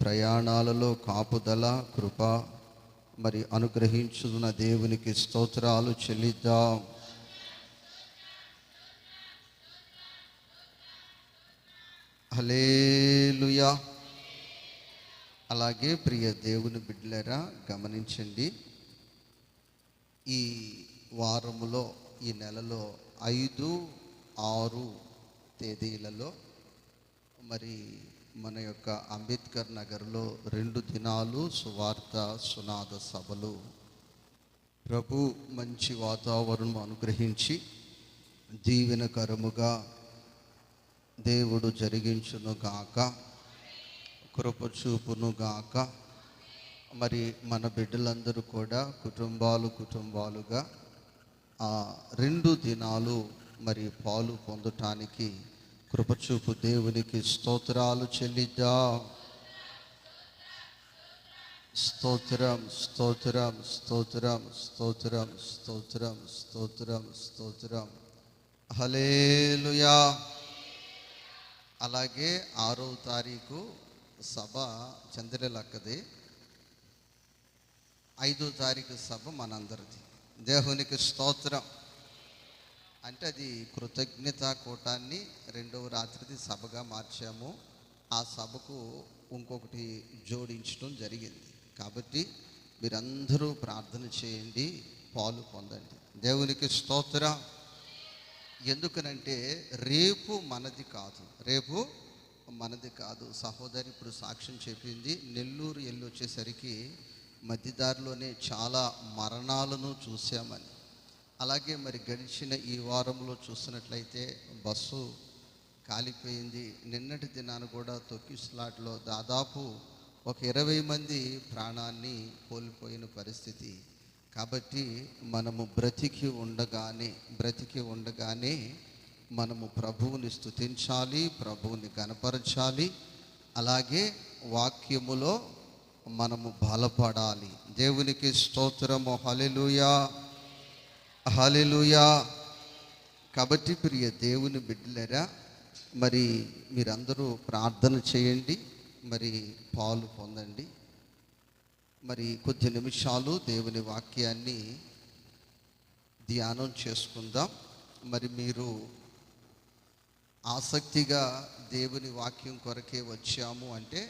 ప్రయాణాలలో కాపుదల కృప మరి అనుగ్రహించున్న దేవునికి స్తోత్రాలు చెల్లిద్దాం. హల్లెలూయా. అలాగే ప్రియ దేవుని బిడ్డలారా, గమనించండి, ఈ వారములో ఈ నెలలో 5, 6 తేదీలలో మరి మన యొక్క అంబేద్కర్ నగర్లో 2 దినాలు సువార్త సునాద సభలు ప్రభు మంచి వాతావరణం అనుగ్రహించి దీవెనకరముగా దేవుడు జరిగించును గాక, కృప చూపును గాక. మరి మన బిడ్డలందరూ కూడా కుటుంబాలుగా ఆ 2 దినాలు మరి పాలు పొందటానికి కృపచూపు దేవునికి స్తోత్రాలు చెల్లిద్దాం. స్తోత్రం స్తోత్రం స్తోత్రం స్తోత్రం స్తోత్రం స్తోత్రం స్తోత్రం. హల్లెలూయా. అలాగే 6వ తారీఖు సభ చంద్రలక్కది, 5వ తారీఖు సభ మనందరిది. దేవునికి స్తోత్రం. అంటే అది కృతజ్ఞతా కూటాన్ని 2వ రాత్రిది సభగా మార్చాము. ఆ సభకు ఇంకొకటి జోడించడం జరిగింది. కాబట్టి మీరందరూ ప్రార్థన చేయండి, పాలు పొందండి. దేవునికి స్తోత్రం. ఎందుకనంటే రేపు మనది కాదు. సహోదరి ఇప్పుడు సాక్ష్యం చెప్పింది. నెల్లూరు వెళ్ళి వచ్చేసరికి మధ్యదారిలోనే చాలా మరణాలను చూసామని. అలాగే మరి గడిచిన ఈ వారంలో చూసినట్లయితే బస్సు కాలిపోయింది. నిన్నటి దినాన కూడా తొక్కిస్లాట్లో దాదాపు ఒక 20 మంది ప్రాణాన్ని కోల్పోయిన పరిస్థితి. కాబట్టి మనము బ్రతికి ఉండగానే మనము ప్రభువుని స్తుతించాలి, ప్రభువుని గణపరచాలి. అలాగే వాక్యములో మనము బలపడాలి. దేవునికి స్తోత్రము. హల్లెలూయా హల్లెలూయా. కాబట్టి ప్రియ దేవుని బిడ్డలారా, మరి మీరందరూ ప్రార్థన చేయండి, మరి పాలు పొందండి. మరి కొద్ది నిమిషాలు దేవుని వాక్యాన్ని ధ్యానం చేసుకుందాం. మరి మీరు ఆసక్తిగా దేవుని వాక్యం కొరకే వచ్చాము అంటే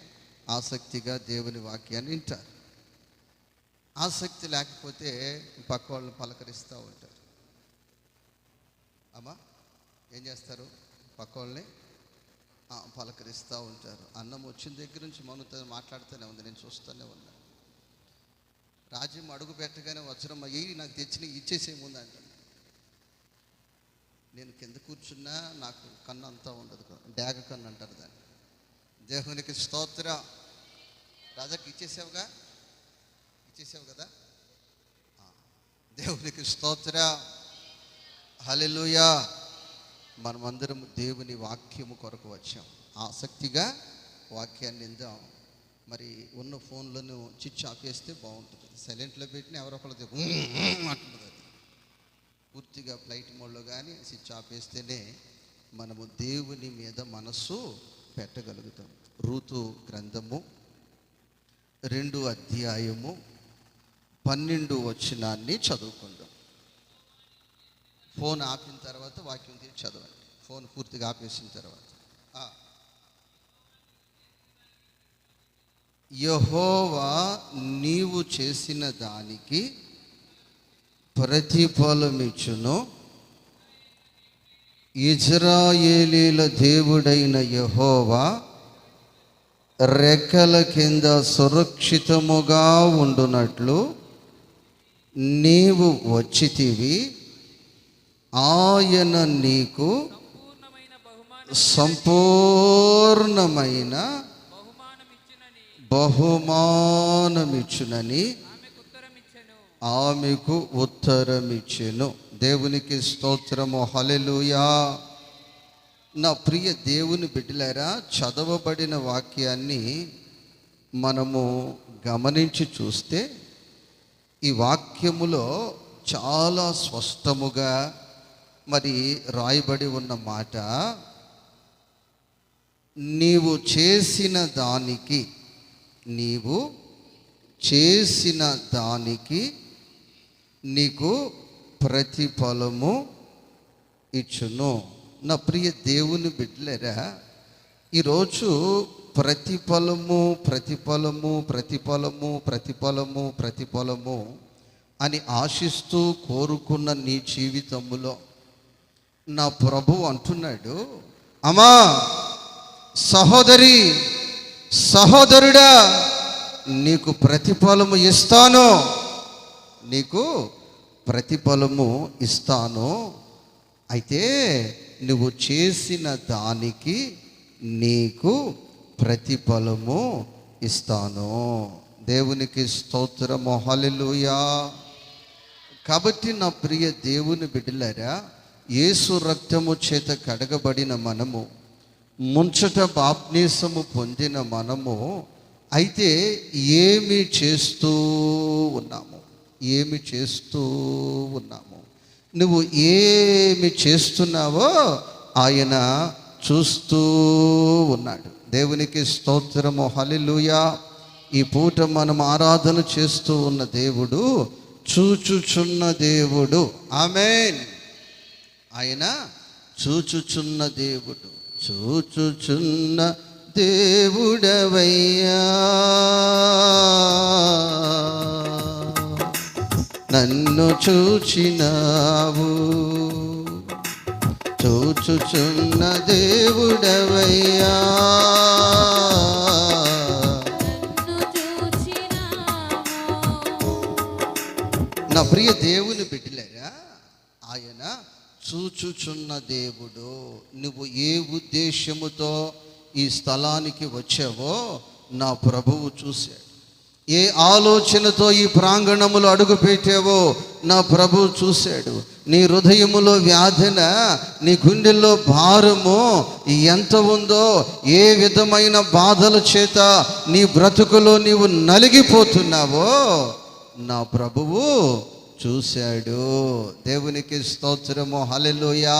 ఆసక్తిగా దేవుని వాక్యాన్ని వింటారు. ఆసక్తి లేకపోతే పక్క వాళ్ళని పలకరిస్తూ ఉంటారు. అమ్మా ఏం చేస్తారు? పక్క వాళ్ళని పలకరిస్తూ ఉంటారు. అన్నం వచ్చిన దగ్గర నుంచి మనతో మాట్లాడుతూనే ఉంది, నేను చూస్తూనే ఉన్నా. రాజ్యం అడుగు పెట్టగానే వజ్రం అయ్యి నాకు తెచ్చిన ఇచ్చేసే ముందు అంటాను. నేను కింద కూర్చున్నా నాకు కన్ను అంతా ఉండదు, డాగ కన్ను అంటారు దాన్ని. దేవునికి స్తోత్రం. రాజాకి ఇచ్చేసావు కదా. దేవునికి స్తోత్రం. హల్లెలూయా. మనమందరం దేవుని వాక్యము కొరకు వచ్చాం. ఆసక్తిగా వాక్యాన్ని విందాం. మరి ఉన్న ఫోన్లను చిచ్చు ఆపేస్తే బాగుంటుంది. సైలెంట్లో పెట్టిన ఎవరొకళ్ళు అంటున్నది. అది పూర్తిగా ఫ్లైట్ మోడ్లో కానీ స్విచ్ ఆపేస్తేనే మనము దేవుని మీద మనస్సు పెట్టగలుగుతాం. రూతు గ్రంథము 2వ అధ్యాయము 12వ వచనాన్ని చదువుకుందాం. ఫోన్ ఆపిన తర్వాత వాక్యం తీసి చదవండి. ఫోన్ పూర్తిగా ఆపేసిన తర్వాత. యెహోవా నీవు చేసిన దానికి ప్రతిఫలమిచ్చును. ఇజ్రాయేలీల దేవుడైన యెహోవా రెక్కల కింద సురక్షితముగా ఉండునట్లు నీవు వచ్చితివి. ఆయన నీకు సంపూర్ణమైన బహుమానమిచ్చునని ఆమెకు ఉత్తరమిచ్చెను. దేవునికి స్తోత్రము. హల్లెలూయా. నా ప్రియ దేవుని బిడ్డలారా, చదవబడిన వాక్యాన్ని మనము గమనించి చూస్తే ఈ వాక్యములో చాలా స్పష్టముగా మరి రాయబడి ఉన్న మాట, నీవు చేసిన దానికి నీవు చేసిన దానికి నీకు ప్రతిఫలము ఇచ్చును. నా ప్రియ దేవుని బిడ్డలారా, ఈరోజు ప్రతిఫలము ప్రతిఫలము ప్రతిఫలము ప్రతిఫలము ప్రతిఫలము అని ఆశిస్తూ కోరుకున్న నీ జీవితంలో నా ప్రభువు అంటున్నాడు, అమ్మా, సహోదరి, సహోదరుడా, నీకు ప్రతిఫలము ఇస్తాను, నీకు ప్రతిఫలము ఇస్తాను. అయితే నువ్వు చేసిన దానికి నీకు ప్రతిఫలము ఇస్తాను. దేవునికి స్తోత్రము, హల్లెలూయా. కాబట్టి నా ప్రియ దేవుని బిడ్డలారా, యేసు రక్తము చేత కడగబడిన మనము, ముంచట బాప్తీసము పొందిన మనము అయితే ఏమి చేస్తూ ఉన్నాము? ఏమి చేస్తూ ఉన్నాము? నువ్వు ఏమి చేస్తున్నావో ఆయన చూస్తూ ఉన్నాడు. దేవునికి స్తోత్రము, హల్లెలూయా. ఈ పూట మనం ఆరాధన చేస్తూ ఉన్న దేవుడు చూచుచున్న దేవుడు. ఆమేన్. ఆయన చూచుచున్న దేవుడు, చూచుచున్న దేవుడవయ్యా, నన్ను చూచినావు, చూచుచున్న దేవుడవయ్యా. నా ప్రియ దేవుని బిడ్డలారా, ఆయన చూచుచున్న దేవుడు. నువ్వు ఏ ఉద్దేశముతో ఈ స్థలానికి వచ్చావో నా ప్రభువు చూశాడు. ఏ ఆలోచనతో ఈ ప్రాంగణములో అడుగు పెట్టావో నా ప్రభువు చూశాడు. నీ హృదయములో వ్యాధన, నీ గుండెల్లో భారము ఎంత ఉందో, ఏ విధమైన బాధల చేత నీ బ్రతుకులో నీవు నలిగిపోతున్నావో నా ప్రభువు చూశాడు. దేవునికి స్తోత్రము, హల్లెలూయా.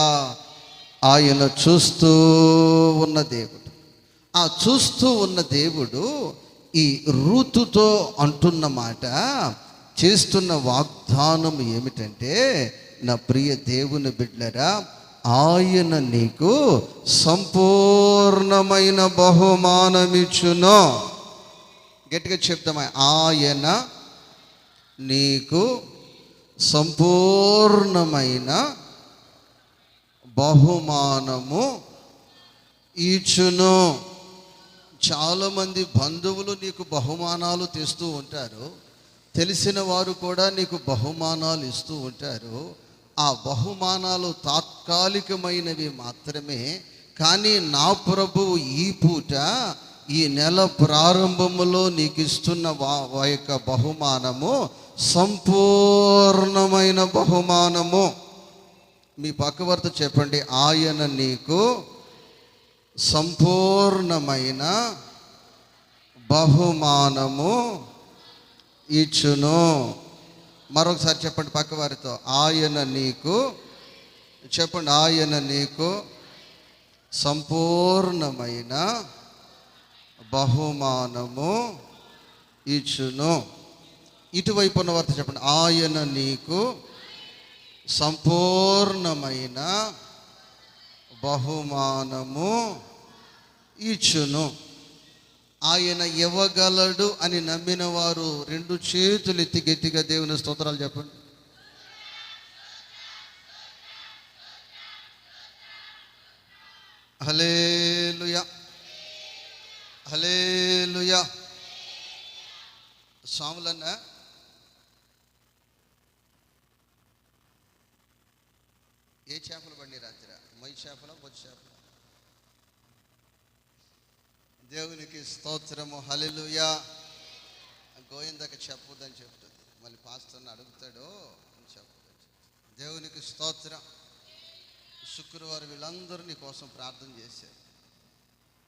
ఆయన చూస్తూ ఉన్న దేవుడు. ఆ చూస్తూ ఉన్న దేవుడు ఈ రూతుతో అంటున్న మాట, చేస్తున్న వాగ్దానం ఏమిటంటే, నా ప్రియ దేవుని బిడ్డలారా, ఆయన నీకు సంపూర్ణమైన బహుమానమిచ్చును. గట్టిగా చెప్తామా? ఆయన నీకు సంపూర్ణమైన బహుమానము ఇచ్చును. చాలామంది బంధువులు నీకు బహుమానాలు తెస్తూ ఉంటారు, తెలిసిన వారు కూడా నీకు బహుమానాలు ఇస్తూ ఉంటారు. ఆ బహుమానాలు తాత్కాలికమైనవి మాత్రమే. కానీ నా ప్రభువు ఈ పూట, ఈ నెల ప్రారంభములో నీకు ఇస్తున్న యొక్క బహుమానము సంపూర్ణమైన బహుమానము. మీ పక్కవర్త చెప్పండి, ఆయన నీకు సంపూర్ణమైన బహుమానము ఇచ్చును. మరొకసారి చెప్పండి పక్కవారితో, ఆయన నీకు, చెప్పండి, ఆయన నీకు సంపూర్ణమైన బహుమానము ఇచ్చును. ఇటువైపు ఉన్న వారితో చెప్పండి, ఆయన నీకు సంపూర్ణమైన బహుమానము ఇచ్చును. ఆయన ఇవ్వగలడు అని నమ్మిన వారు రెండు చేతులు ఎత్తి గట్టిగా దేవుని స్తోత్రాలు చెప్పండి. హల్లెలూయా, హల్లెలూయా. స్వాములన్న, ఏ చేపలు పండి రాత్రి? మై చేపల, బొచ్చు చేపల? దేవునికి స్తోత్రము, హల్లెలూయా. గోయిందాక చెప్పొద్దని చెప్తుంది, మళ్ళీ పాస్టర్ని అడుగుతాడు, చెప్పొద్దని. దేవునికి స్తోత్రం. శుక్రవారం వీళ్ళందరూ నీ కోసం ప్రార్థన చేశారు.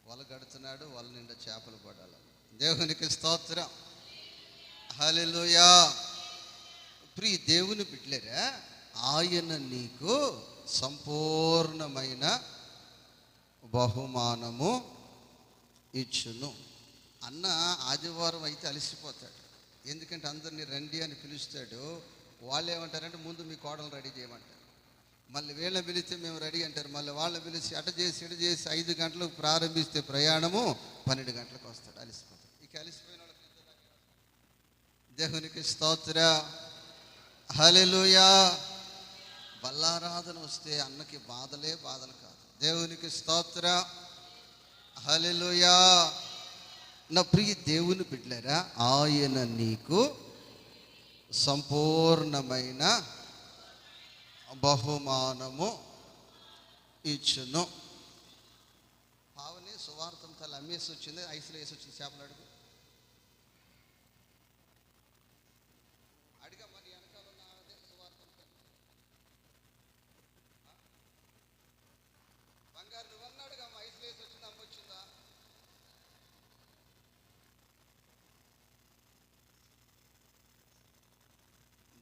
వల గడుతున్నాడు, వల నిండా చేపలు పడాలి. దేవునికి స్తోత్రం, హల్లెలూయా. ప్రియ దేవుని బిడ్డలారా, ఆయన నీకు సంపూర్ణమైన బహుమానము ఇచ్చును. అన్న ఆదివారం అయితే అలసిపోతాడు, ఎందుకంటే అందరినీ రండి అని పిలుస్తాడు. వాళ్ళు ఏమంటారంటే ముందు మీ కోడలు రెడీ చేయమంటారు, మళ్ళీ వీళ్ళని పిలిస్తే మేము రెడీ అంటారు, మళ్ళీ వాళ్ళని పిలిచి అట చేసి ఇటు చేసి 5 గంటలకు ప్రారంభిస్తే ప్రయాణము 12 గంటలకు వస్తాడు, అలసిపోతాడు. ఇక అలసిపోయిన వాళ్ళకి దేవునికి స్తోత్రం, హల్లెలూయా. బల్లారాధన వస్తే అన్నకి బాధలే బాధలు కాదు. దేవునికి స్తోత్రం, హల్లెలూయా. నా ప్రియ దేవుని బిడ్డలారా, ఆయన నీకు సంపూర్ణమైన బహుమానము ఇచ్చును. పావని సువార్తం తల అమ్మేసి వచ్చింది, ఐసులో వేసి వచ్చింది. చేపలు అడుగు అడిగమ్మా, నీ వెనకాల ఉన్న ఆవిడే సువార్తం బంగారు నువ్వన్నాడుగమ్మా, ఐసులో వేసి వచ్చింది, అమ్మ వచ్చిందా?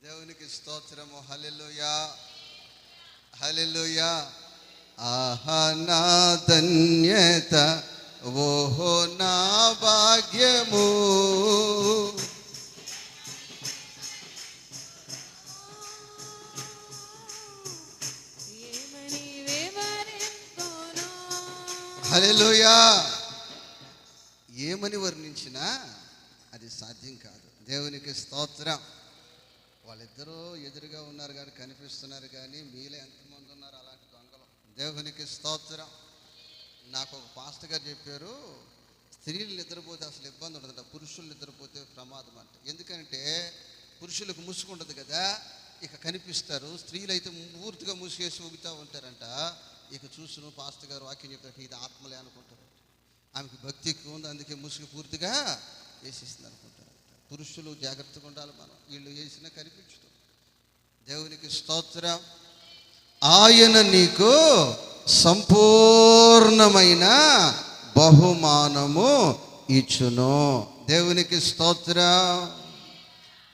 దేవునికి స్తోత్రము, హల్లెలూయా, హల్లెలూయా. ఆహా నా ధన్యత, ఓహో నా భాగ్యము, హల్లెలూయా. ఏమని వర్ణించినా అది సాధ్యం కాదు. దేవునికి స్తోత్రం. వాళ్ళిద్దరూ ఎదురుగా ఉన్నారు కానీ కనిపిస్తున్నారు, కానీ మీలో ఎంతమంది ఉన్నారు అలాంటి దొంగలు? దేవునికి స్తోత్రం. నాకు ఒక పాస్టర్ గారు చెప్పారు, స్త్రీలు నిద్రపోతే అసలు ఇబ్బంది ఉండదంట, పురుషులు నిద్రపోతే ప్రమాదం అంట. ఎందుకంటే పురుషులకు ముసుకుండదు కదా, ఇక కనిపిస్తారు. స్త్రీలు అయితే పూర్తిగా ముసుగేసి ఊగుతూ ఉంటారంట. ఇక చూసును పాస్టర్ గారు వాక్యం చెప్తారు, ఇది ఆత్మలే అనుకుంటారు. ఆమెకి భక్తి ఎక్కువ ఉంది, అందుకే ముసుగు పూర్తిగా వేసేసింది అనుకుంటారు. పురుషులు జాగ్రత్తగా ఉండాలి, మనం వీళ్ళు వేసినా కనిపించదు. దేవునికి స్తోత్రం. ఆయన నీకు సంపూర్ణమైన బహుమానము ఇచ్చును. దేవునికి స్తోత్రం.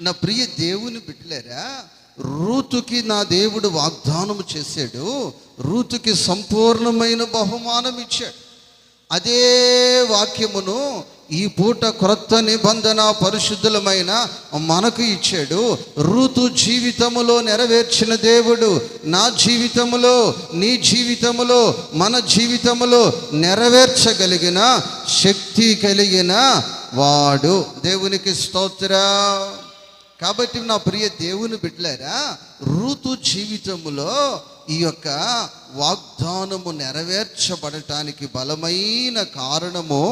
నా ప్రియ దేవుని బిడ్డలారా, రూతుకి నా దేవుడు వాగ్దానం చేశాడు, రూతుకి సంపూర్ణమైన బహుమానం ఇచ్చాడు. అదే వాక్యమును ఈ పూట క్రొత్త నిబంధన పరిశుద్ధులమైన మనకు ఇచ్చాడు. రూతు జీవితములో నెరవేర్చిన దేవుడు నా జీవితములో, నీ జీవితములో, మన జీవితములో నెరవేర్చగలిగిన శక్తి కలిగిన వాడు. దేవునికి స్తోత్రం. కాబట్టి నా ప్రియ దేవుని బిడ్డలారా, రూతు జీవితములో ఈ యొక్క వాగ్దానము నెరవేర్చబడటానికి బలమైన కారణము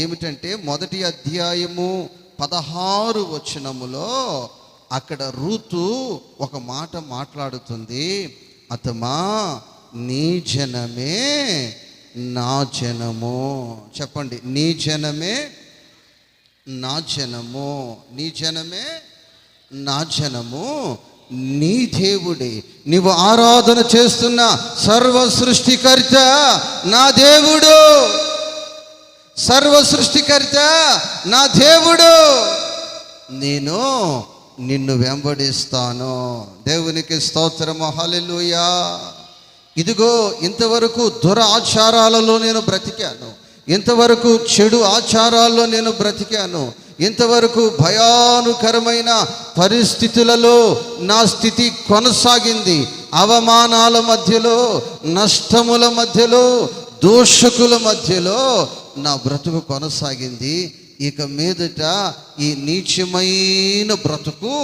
ఏమిటంటే, మొదటి అధ్యాయము 16 వచనములో అక్కడ రూతు ఒక మాట మాట్లాడుతుంది. అతమా నీ జనమే నా జనము. చెప్పండి, నీ జనమే నా జనము, నీ జనమే నా జనము, నీ దేవుడే, నీవు ఆరాధన చేస్తున్న సర్వ సృష్టికర్త నా దేవుడు, సర్వ సృష్టికర్త నా దేవుడు, నేను నిన్ను వెంబడిస్తాను. దేవునికి స్తోత్రము, హల్లెలూయా. ఇదిగో ఇంతవరకు దురాచారాలలో నేను బ్రతికాను, ఇంతవరకు చెడు ఆచారాల్లో నేను బ్రతికాను, ఇంతవరకు భయానకరమైన పరిస్థితులలో నా స్థితి కొనసాగింది. అవమానాల మధ్యలో, నష్టముల మధ్యలో, దోషకుల మధ్యలో నా బ్రతుకు కొనసాగింది. ఇక మీదట ఈ నీచమైన బ్రతుకు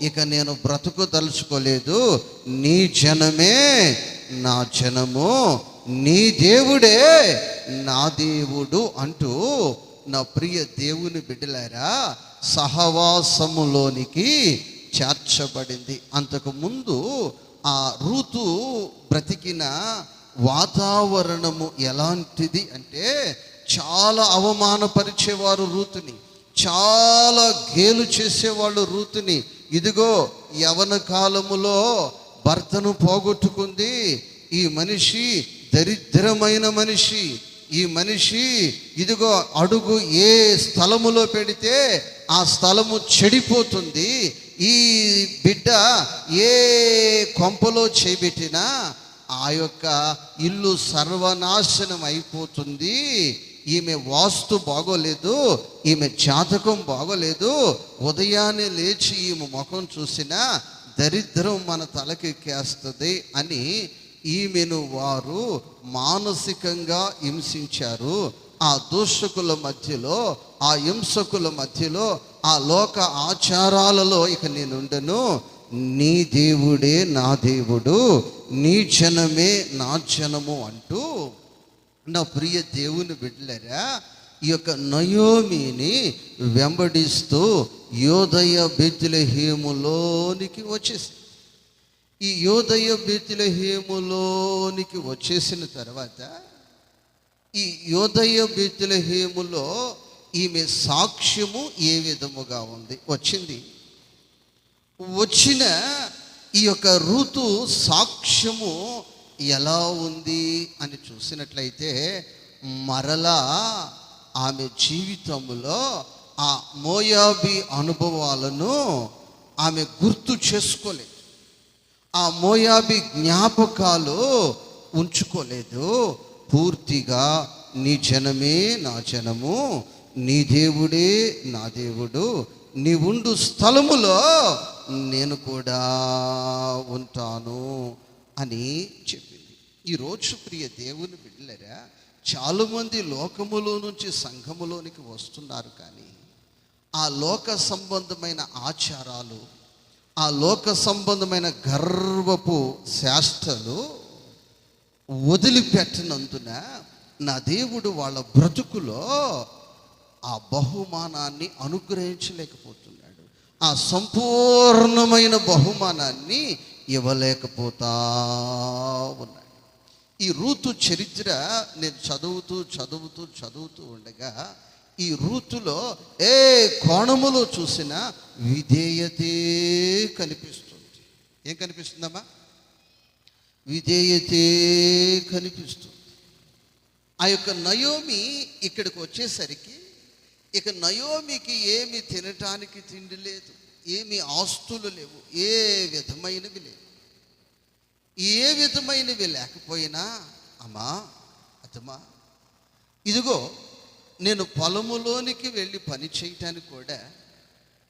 ఇక నేను బ్రతుకు తలుచుకోలేదు. నీ జనమే నా జనము, నీ దేవుడే నా దేవుడు అంటూ నా ప్రియ దేవుని బిడ్డలారా సహవాసములోనికి చేర్చబడింది. అంతకుముందు ఆ రూతు బ్రతికిన వాతావరణము ఎలాంటిది అంటే, చాలా అవమానపరిచేవారు రూతుని, చాలా గేలు చేసేవాళ్ళు రూతుని. ఇదిగో యవన కాలములో భర్తను పోగొట్టుకుంది. ఈ మనిషి దరిద్రమైన మనిషి, ఈ మనిషి ఇదిగో అడుగు ఏ స్థలములో పెడితే ఆ స్థలము చెడిపోతుంది. ఈ బిడ్డ ఏ కొంపలో చేపెట్టినా ఆ యొక్క ఇల్లు సర్వనాశనం అయిపోతుంది. ఈమె వాస్తు బాగోలేదు, ఈమె జాతకం బాగోలేదు, ఉదయాన్నే లేచి ఈమె ముఖం చూసినా దరిద్రం మన తలకెక్కేస్తుంది అని ఈమెను వారు మానసికంగా హింసించారు. ఆ దూషకుల మధ్యలో, ఆ హింసకుల మధ్యలో, ఆ లోక ఆచారాలలో ఇక నేనుండను, నీ దేవుడే నా దేవుడు, నీ జనమే నా జనము అంటూ, నా ప్రియ దేవుని బిడ్డలారా, ఈ యొక్క నయోమిని వెంబడిస్తూ యోదయ బెత్లెహేములోనికి వచ్చేసి, ఈ యోదయ బెత్లెహేములోనికి వచ్చేసిన తర్వాత, ఈ యోదయ బెత్లెహేములో ఈమె సాక్ష్యము ఏ విధముగా ఉంది వచ్చిన ఈ యొక్క ఋతు సాక్ష్యము ఎలా ఉంది అని చూసినట్లయితే, మరలా ఆమె జీవితంలో ఆ మోయాబీ అనుభవాలను ఆమె గుర్తు చేసుకోలేదు, ఆ మోయాబీ జ్ఞాపకాలు ఉంచుకోలేదు. పూర్తిగా నీ జనమే నా జనము, నీ దేవుడే నా దేవుడు, నీ ఉండు స్థలములో నేను కూడా ఉంటాను అని చెప్పింది. ఈరోజు ప్రియ దేవుని బిడ్డలారా, చాలామంది లోకములో నుంచి సంఘములోనికి వస్తున్నారు, కానీ ఆ లోక సంబంధమైన ఆచారాలు, ఆ లోక సంబంధమైన గర్వపు శాస్త్రాలు వదిలిపెట్టనందున నా దేవుడు వాళ్ళ బ్రతుకులో ఆ బహుమానాన్ని అనుగ్రహించలేకపోతున్నాడు, ఆ సంపూర్ణమైన బహుమానాన్ని ఇవ్వలేకపోతా ఉన్నాడు. ఈ రూతు చరిత్ర నేను చదువుతూ ఉండగా, ఈ రూతులో ఏ కోణములో చూసినా విధేయతే కనిపిస్తుంది. ఏం కనిపిస్తుందమ్మా? విధేయతే కనిపిస్తుంది. ఆ యొక్క నయోమి ఇక్కడికి వచ్చేసరికి, ఇక నయోమికి ఏమి తినటానికి తిండి లేదు, ఏమి ఆస్తులు లేవు, ఏ విధమైనవి లేవు. ఏ విధమైనవి లేకపోయినా, అమ్మా ఇదిగో నేను పొలములోనికి వెళ్ళి పని చేయటానికి కూడా,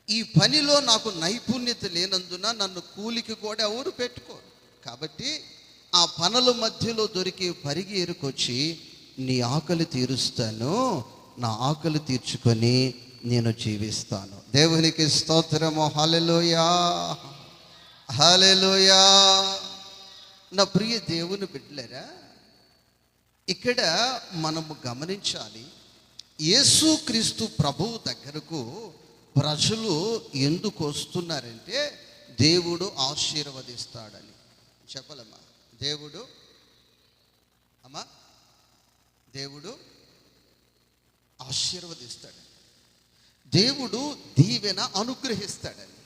ఈ పనిలో నాకు నైపుణ్యత లేనందున నన్ను కూలికి కూడా ఎవరు పెట్టుకోరు. కాబట్టి ఆ పనుల మధ్యలో దొరికి పరిగి ఏరుకొచ్చి నీ ఆకలి తీరుస్తాను, నా ఆకలి తీర్చుకొని నేను జీవిస్తాను. దేవునికి స్తోత్రము. హల్లెలూయా, హల్లెలూయా. నా ప్రియ దేవుని బిడ్డలారా, ఇక్కడ మనము గమనించాలి, యేసుక్రీస్తు ప్రభువు దగ్గరకు ప్రజలు ఎందుకు వస్తున్నారంటే దేవుడు ఆశీర్వదిస్తాడని. చెప్పలమ్మా, దేవుడు ఆశీర్వదిస్తాడని, దేవుడు దీవెన అనుగ్రహిస్తాడని,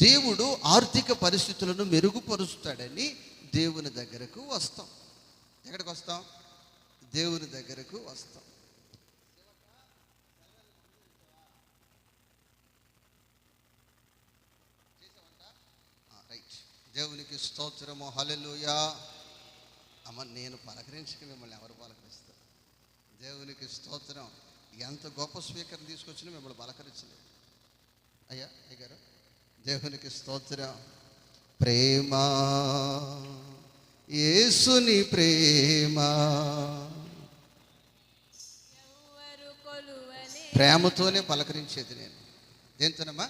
దేవుడు ఆర్థిక పరిస్థితులను మెరుగుపరుస్తాడని దేవుని దగ్గరకు వస్తాం. ఎక్కడికి వస్తాం? దేవుని దగ్గరకు వస్తాం. రైట్. దేవునికి స్తోత్రము. హల్లెలూయా. అమ్మ, నేను పలకరించక మిమ్మల్ని ఎవరు పలకరిస్తారు? దేవునికి స్తోత్రం. ఎంత గొప్ప స్పీకర్ని తీసుకొచ్చినా మిమ్మల్ని పలకరించలేదు. అయ్యారు. దేవునికి స్తోత్రం. ప్రేమ, యేసుని ప్రేమ, ప్రేమతోనే పలకరించేది నేను. దేంతోనమ్మా?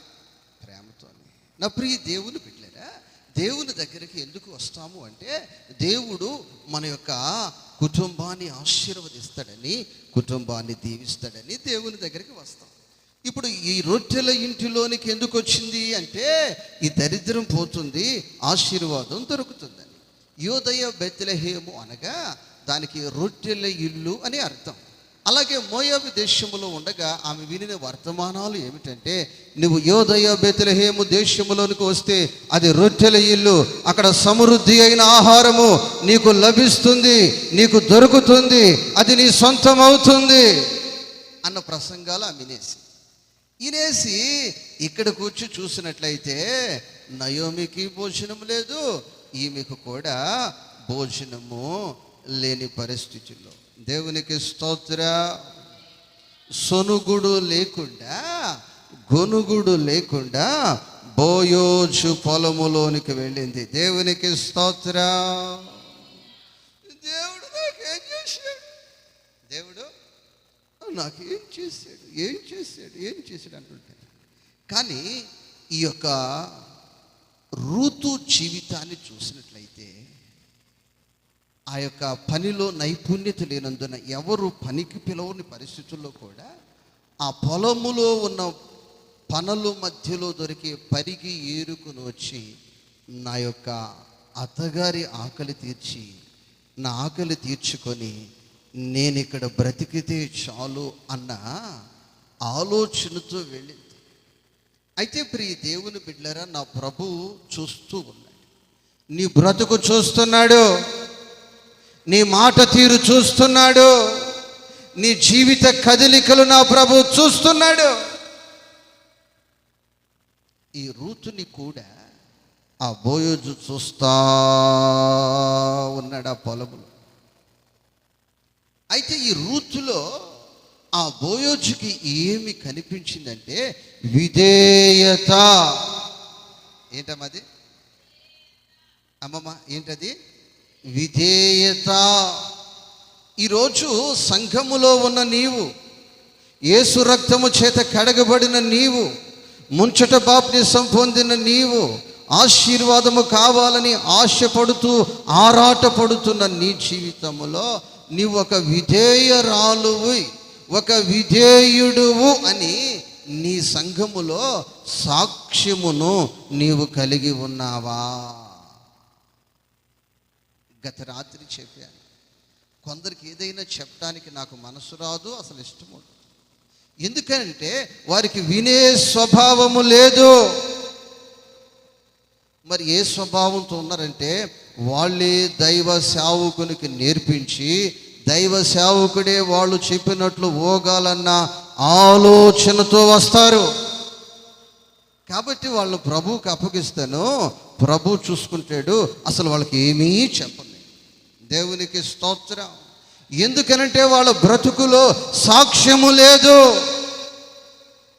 ప్రేమతోనే. నా ప్రియ దేవుని బిడ్డలారా, దేవుని దగ్గరికి ఎందుకు వస్తాము అంటే, దేవుడు మన యొక్క కుటుంబాన్ని ఆశీర్వదిస్తాడని, కుటుంబాన్ని దీవిస్తాడని దేవుని దగ్గరికి వస్తాం. ఇప్పుడు ఈ రొట్టెల ఇంటిలోనికి ఎందుకు వచ్చింది అంటే, ఈ దరిద్రం పోతుంది, ఆశీర్వాదం దొరుకుతుందని. యోదయ బెత్లెహేము అనగా దానికి రొట్టెల ఇల్లు అని అర్థం. అలాగే మోయాబు దేశములో ఉండగా ఆమె వినిన వర్తమానాలు ఏమిటంటే, నువ్వు యోదయ బెత్లెహేము దేశములోనికి వస్తే అది రొట్టెల ఇల్లు, అక్కడ సమృద్ధి అయిన ఆహారము నీకు లభిస్తుంది, నీకు దొరుకుతుంది, అది నీ సొంతం అవుతుంది అన్న ప్రసంగాలు ఆమె వినేసి ఇక్కడికి వచ్చి చూసినట్లయితే నయోమికి భోజనం లేదు, ఈమెకు కూడా భోజనము లేని పరిస్థితుల్లో. దేవునికి స్తోత్ర. సొనుగుడు లేకుండా, గొనుగుడు లేకుండా బోయోజు పొలములోనికి వెళ్ళింది. దేవునికి స్తోత్ర. దేవుడు నాకేం చేశాడు, దేవుడు నాకేం చేశాడు, ఏం చేశాడు, ఏం చేశాడు అంటుంటాడు. కానీ ఈ యొక్క రూతు జీవితాన్ని చూసినట్లయితే ఆ యొక్క పనిలో నైపుణ్యత లేనందున ఎవరు పనికి పిలవని పరిస్థితుల్లో కూడా ఆ పొలములో ఉన్న పనుల మధ్యలో దొరికే పరిగి ఏరుకుని వచ్చి నా యొక్క అత్తగారి ఆకలి తీర్చి, నా ఆకలి తీర్చుకొని నేను ఇక్కడ బ్రతికితే చాలు అన్న ఆలోచనతో వెళ్ళింది. అయితే ప్రియ దేవుని బిడ్డలారా, నా ప్రభువు చూస్తూ ఉన్నాడు. నీ బ్రతుకు చూస్తున్నాడు, నీ మాట తీరు చూస్తున్నాడు, నీ జీవిత కదలికలు నా ప్రభు చూస్తున్నాడు. ఈ రూతుని కూడా ఆ బోయోజు చూస్తా ఉన్నాడు ఆ పొలములో. అయితే ఈ రూతులో ఆ బోయోజుకి ఏమి కనిపించిందంటే విధేయత. ఏంటమ్మది అమ్మమ్మ, ఏంటది? విధేయత. ఈరోజు సంఘములో ఉన్న నీవు, యేసు రక్తము చేత కడగబడిన నీవు, ముంచట బాప్తిసం పొందిన నీవు, ఆశీర్వాదము కావాలని ఆశపడుతూ ఆరాటపడుతున్న నీ జీవితములో నీవు ఒక విధేయరాలువు, ఒక విధేయుడువు అని నీ సంఘములో సాక్ష్యమును నీవు కలిగి ఉన్నావా? గత రాత్రి చెప్పాను, కొందరికి ఏదైనా చెప్పడానికి నాకు మనసు రాదు, అసలు ఇష్టం ఉండదు. ఎందుకంటే వారికి వినే స్వభావము లేదు. మరి ఏ స్వభావంతో ఉన్నారంటే వాళ్ళే దైవ సేవకునికి నేర్పించి దైవ సేవకుడే వాళ్ళు చెప్పినట్లు ఓగాలన్న ఆలోచనతో వస్తారు. కాబట్టి వాళ్ళు ప్రభువుకి అప్పగిస్తాను, ప్రభు చూసుకుంటాడు, అసలు వాళ్ళకి ఏమీ చెప్పండి. దేవునికి స్తోత్రం. ఎందుకనంటే వాళ్ళ బ్రతుకులో సాక్ష్యము లేదు.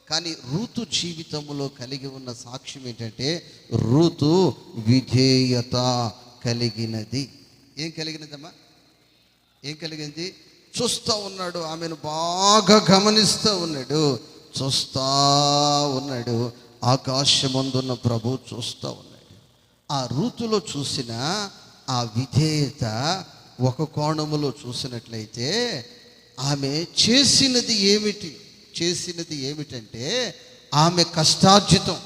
కానీ రూతు జీవితంలో కలిగి ఉన్న సాక్ష్యం ఏంటంటే రూతు విధేయత కలిగినది. ఏం కలిగినదమ్మా? ఏం కలిగింది? చూస్తూ ఉన్నాడు, ఆమెను బాగా గమనిస్తూ ఉన్నాడు, చూస్తూ ఉన్నాడు. ఆకాశమందున్న ప్రభు చూస్తూ ఉన్నాడు. ఆ రూతులో చూసిన ఆ విధేయత ఒక కోణములో చూసినట్లయితే ఆమె చేసినది ఏమిటంటే ఆమె కష్టార్జితం.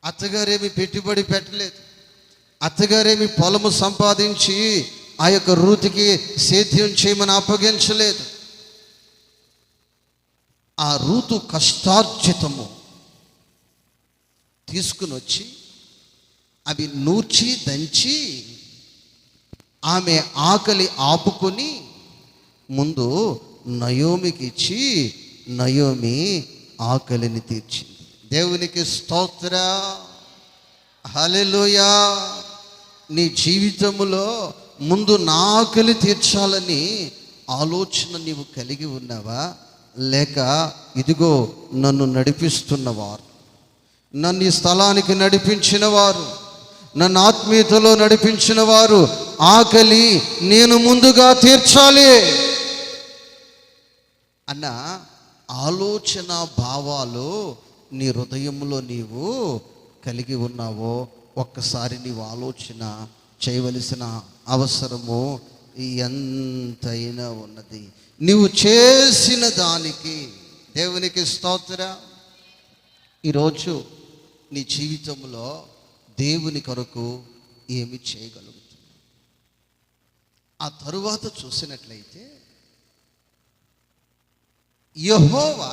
అత్తగారేమి పెట్టుబడి పెట్టలేదు, అత్తగారేమి పొలము సంపాదించి ఆ యొక్క రూతుకి సేద్యం చేయమని అప్పగించలేదు. ఆ రూతు కష్టార్జితము తీసుకుని వచ్చి అవి నూర్చి దంచి ఆమె ఆకలి ఆపుకొని ముందు నయోమికి ఇచ్చి నయోమి ఆకలిని తీర్చింది. దేవునికి స్తోత్ర. హల్లెలూయా. నీ జీవితంలో ముందు నా ఆకలి తీర్చాలని ఆలోచన నీవు కలిగి ఉన్నావా? లేక ఇదిగో నన్ను నడిపిస్తున్నవారు, నన్ను ఈ స్థలానికి నడిపించిన వారు, నన్ను ఆత్మీయతలో నడిపించిన వారు ఆకలి నేను ముందుగా తీర్చాలి అన్న ఆలోచన భావాలు నీ హృదయంలో నీవు కలిగి ఉన్నావో ఒక్కసారి నీవు ఆలోచన చేయవలసిన అవసరము ఎంతైనా ఉన్నది. నీవు చేసిన దానికి దేవునికి స్తోత్ర. ఈరోజు నీ జీవితంలో దేవుని కొరకు ఏమి చేయగలుగుతుంది? ఆ తరువాత చూసినట్లయితే యెహోవా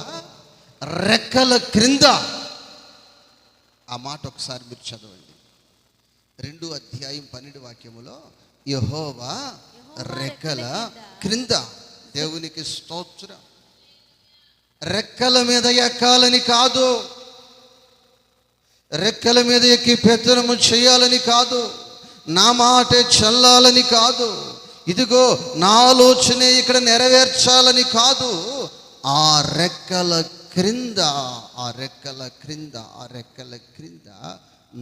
రెక్కల క్రింద, ఆ మాట ఒకసారి మీరు చదవండి. 2 అధ్యాయం 12 వాక్యములో యెహోవా రెక్కల క్రింద. దేవునికి స్తోత్రం. రెక్కల మీద ఎక్కాలని కాదు, రెక్కల మీద ఎక్కి పెత్తనము చేయాలని కాదు, నా మాటే చల్లాలని కాదు, ఇదిగో నా ఆలోచనే ఇక్కడ నెరవేర్చాలని కాదు, ఆ రెక్కల క్రింద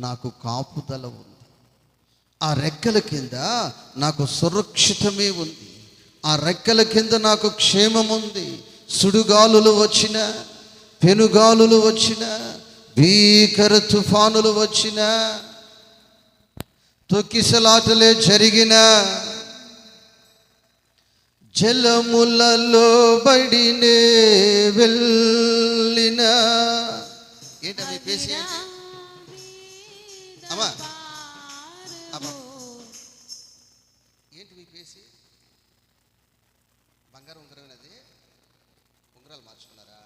నాకు కాపుదల ఉంది. ఆ రెక్కల కింద నాకు సురక్షితమే ఉంది. ఆ రెక్కల కింద నాకు క్షేమం ఉంది. సుడిగాలులు వచ్చిన, పెనుగాలులు వచ్చిన, భీకర తుఫానులు వచ్చిన, తొక్కిసలాటలే జరిగిన, జలములలో బడినే వెళ్ళిన. ఏంటవి పేసి అమ్మా ఏంటి మీ పేసి? బంగారం ఉంగరమైనది, ఉంగరాలు మార్చుకున్నారా?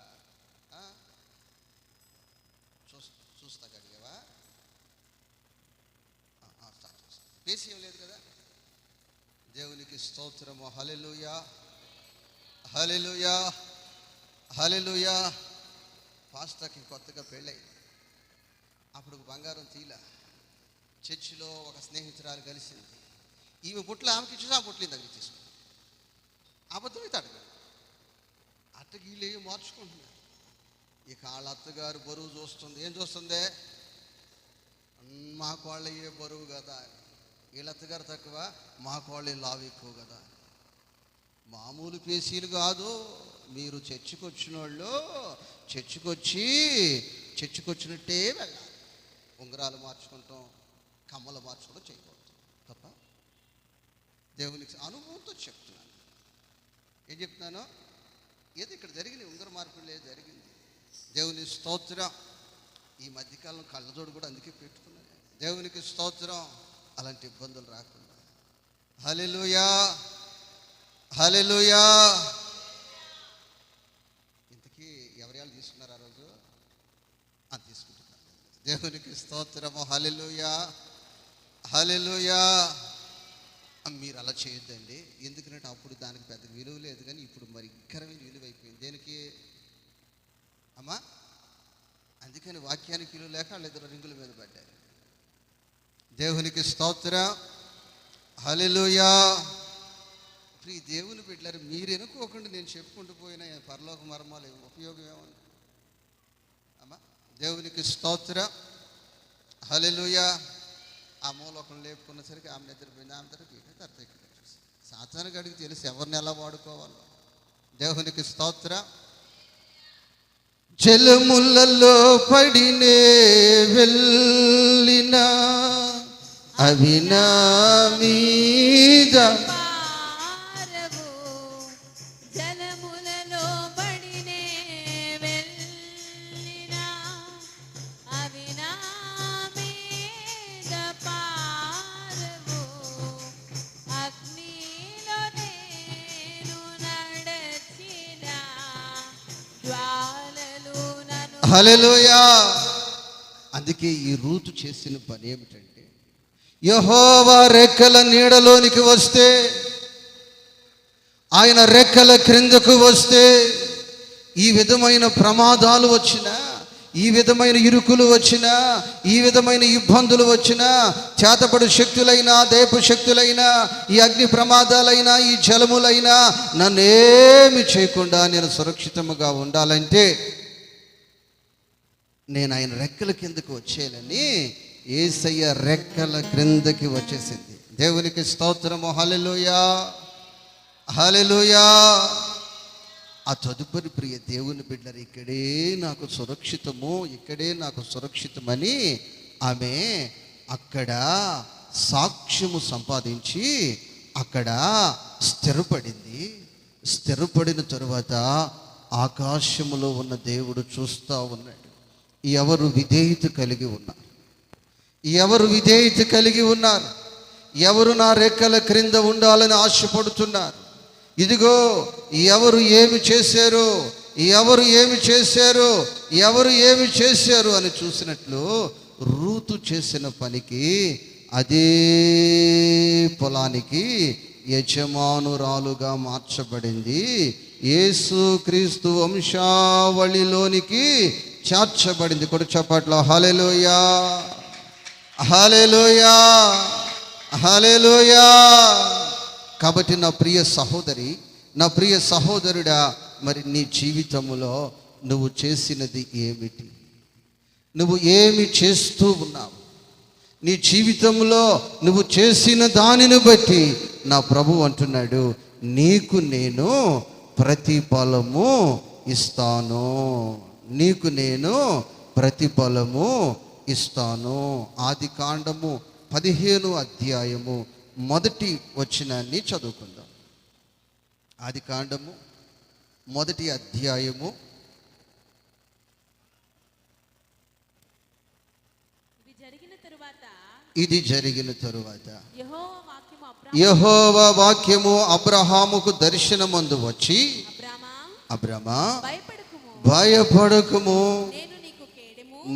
చూస్తా అడిగావా? పేసి ఏం లేదు కదా. దేవునికి స్తోత్రము. హల్లెలూయా, హల్లెలూయా, హల్లెలూయా. పాస్టర్కి కొత్తగా పెళ్ళయింది. అప్పుడు బంగారం తీలా. చర్చిలో ఒక స్నేహితురాలు కలిసింది. ఈమె బుట్లు ఆమెకి ఇచ్చి ఆ బుట్లు దగ్గర తీసుకుంది. అబద్ధమైతే అడగదు. అట్టగీళ్ళు మార్చుకుంటున్నారు. ఇక వాళ్ళ అత్తగారు బరువు చూస్తుంది. ఏం చూస్తుంది? మా కోళ్ళయ్యే బరువు కదా. వీళ్ళ అత్తగారు తక్కువ, మా కోళ్ళే లావు ఎక్కువ కదా. మామూలు పేసీలు కాదు. మీరు చర్చికొచ్చిన వాళ్ళు చర్చికొచ్చినట్టే వెళ్ళాలి. ఉంగరాలు మార్చుకుంటాం, కమ్మలు మార్చుకోవడం చేయకూడదు తప్ప. దేవునికి అనుభవంతో చెప్తున్నాను. ఏం చెప్తున్నాను? ఏదో ఇక్కడ జరిగింది, ఉంగర మార్పులు లేదు, జరిగింది. దేవుని స్తోత్రం. ఈ మధ్యకాలం కళ్ళజోడు కూడా అందుకే పెట్టుకున్నాను. దేవునికి స్తోత్రం. అలాంటి ఇబ్బందులు రాకుండా. హల్లెలూయా, హల్లెలూయా. ఇంతకీ ఎవరు తీసుకున్నారు ఆ రోజు? తీసుకుంటున్నారు. దేవునికి స్తోత్రము. హల్లెలూయా, హల్లెలూయా. మీరు అలా చేయొద్దండి. ఎందుకంటే అప్పుడు దానికి పెద్ద విలువ లేదు, కానీ ఇప్పుడు మరి ఇంకరమైన విలువ అయిపోయింది. దేనికి అమ్మా? అందుకని వాక్యానికి విలువ లేక వాళ్ళిద్దరు రింగుల మీద పడ్డారు. దేవునికి స్తోత్రం. హల్లెలూయా. ఈ దేవుని బిడ్డలారా, మీరు ఎనుకోకుండా నేను చెప్పుకుంటూ పోయిన పరలోక మర్మాలు ఉపయోగం ఏముంది అమ్మా? దేవునికి స్తోత్రం. హల్లెలూయా. ఆ మూలకం లేపుకున్న సరికి ఆమె నిద్రపోయింది. ఆమె తర్వాత సాతాను గడికి తెలుసు ఎవరిని ఎలా వాడుకోవాలో. దేవునికి స్తోత్రం. జలములలో పడినే వెళ్ళిన అవి నా మీద హల్లెలూయా. అందుకే ఈ రూతు చేసిన పని ఏమిటంటే, యెహోవా రెక్కల నీడలోనికి వస్తే, ఆయన రెక్కల క్రిందకు వస్తే, ఈ విధమైన ప్రమాదాలు వచ్చినా, ఈ విధమైన ఇరుకులు వచ్చినా, ఈ విధమైన ఇబ్బందులు వచ్చినా, చేతపడు శక్తులైనా, దైవ శక్తులైనా, ఈ అగ్ని ప్రమాదాలైనా, ఈ జలములైనా నన్నేమి చేయకుండా నేను సురక్షితంగా ఉండాలంటే నేను ఆయన రెక్కల కిందకి వచ్చేయాలని యేసయ్య రెక్కల క్రిందకి వచ్చేసింది. దేవునికి స్తోత్రము. హల్లెలూయా, హల్లెలూయా. ఆ తదుపరి ప్రియ దేవుని బిడ్డలు, ఇక్కడే నాకు సురక్షితము, ఇక్కడే నాకు సురక్షితమని ఆమె అక్కడ సాక్ష్యము సంపాదించి అక్కడ స్థిరపడింది. స్థిరపడిన తరువాత ఆకాశములో ఉన్న దేవుడు చూస్తూ ఉన్నాడు. ఎవరు విధేయత కలిగి ఉన్నారు, ఎవరు విధేయత కలిగి ఉన్నారు, ఎవరు నా రెక్కల క్రింద ఉండాలని ఆశపడుతున్నారు. ఇదిగో ఎవరు ఏమి చేశారు, ఎవరు ఏమి చేశారు, ఎవరు ఏమి చేశారు అని చూసినట్లు రూతు చేసిన పనికి, అదే పొలానికి యజమానురాలుగా మార్చబడింది. యేసుక్రీస్తు వంశావళిలోనికి చేర్చబడింది. కొడు చప్పట్లో హల్లెలూయా, హల్లెలూయా, హల్లెలూయా. కాబట్టి నా ప్రియ సహోదరి, నా ప్రియ సహోదరుడా, మరి నీ జీవితంలో నువ్వు చేసినది ఏమిటి? నువ్వు ఏమి చేస్తూ ఉన్నావు? నీ జీవితంలో నువ్వు చేసిన దానిని బట్టి నా ప్రభు అంటున్నాడు, నీకు నేను ప్రతిఫలము ఇస్తాను. నీకు నేను ప్రతిఫలము ఇస్తాను. ఆదికాండము 15 అధ్యాయము 1 వచనాన్ని చదువుకుందాం. ఆదికాండము 1 అధ్యాయము. ఇది జరిగిన తరువాత యెహోవా వాక్యము అబ్రహాముకు దర్శనమందు వచ్చి, అబ్రామా, భయపడకుము,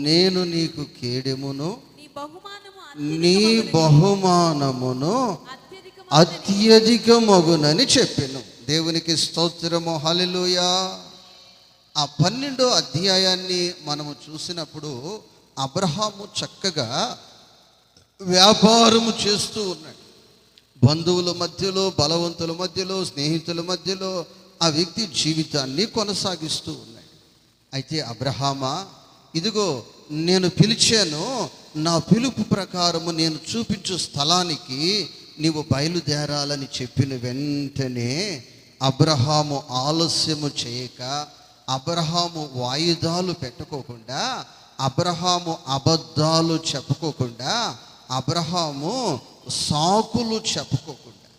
నేను నీకు కేడెమును, నీ బహుమానమును అత్యధికమగునని చెప్పెను. దేవునికి స్తోత్రము, హల్లెలూయా. ఆ 12వ అధ్యాయాన్ని మనము చూసినప్పుడు అబ్రహాము చక్కగా వ్యాపారము చేస్తూ ఉన్నాడు. బంధువుల మధ్యలో, బలవంతుల మధ్యలో, స్నేహితుల మధ్యలో ఆ వ్యక్తి జీవితాన్ని కొనసాగిస్తూ ఉన్నాడు. అయితే అబ్రహామా, ఇదిగో నేను పిలిచాను, నా పిలుపు ప్రకారము నేను చూపించు స్థలానికి నీవు బయలుదేరాలని చెప్పిన వెంటనే అబ్రహాము ఆలస్యము చేయక, అబ్రహాము వాయిదాలు పెట్టుకోకుండా, అబ్రహాము అబద్ధాలు చెప్పుకోకుండా, అబ్రహాము సాకులు చెప్పుకోకుండా,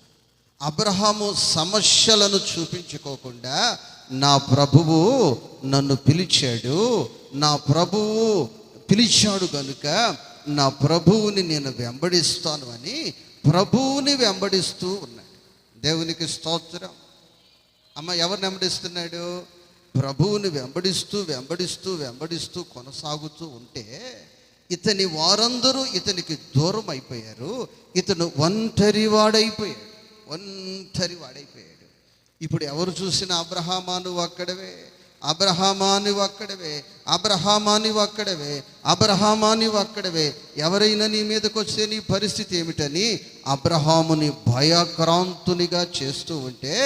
అబ్రహాము సమస్యలను చూపించుకోకుండా, నా ప్రభువు నన్ను పిలిచాడు, నా ప్రభువు పిలిచాడు కనుక నా ప్రభువుని నేను వెంబడిస్తాను అని ప్రభువుని వెంబడిస్తూ ఉన్నాడు. దేవునికి స్తోత్రం. అమ్మ, ఎవరిని వెంబడిస్తున్నాడు? ప్రభువుని వెంబడిస్తూ వెంబడిస్తూ వెంబడిస్తూ కొనసాగుతూ ఉంటే ఇతని వారందరూ ఇతనికి దూరం అయిపోయారు. ఇతను ఒంటరి వాడైపోయాడు. ఇప్పుడు ఎవరు చూసినా అబ్రహామా నువ్వు అక్కడవే, అబ్రహామా నువ్వు అక్కడవే, అబ్రహామా నువ్వు అక్కడవే, అబ్రహామా నువ్వు అక్కడవే. ఎవరైనా నీ మీదకి వస్తే నీ పరిస్థితి ఏమిటని అబ్రహాముని భయక్రాంతునిగా చేస్తూ ఉంటే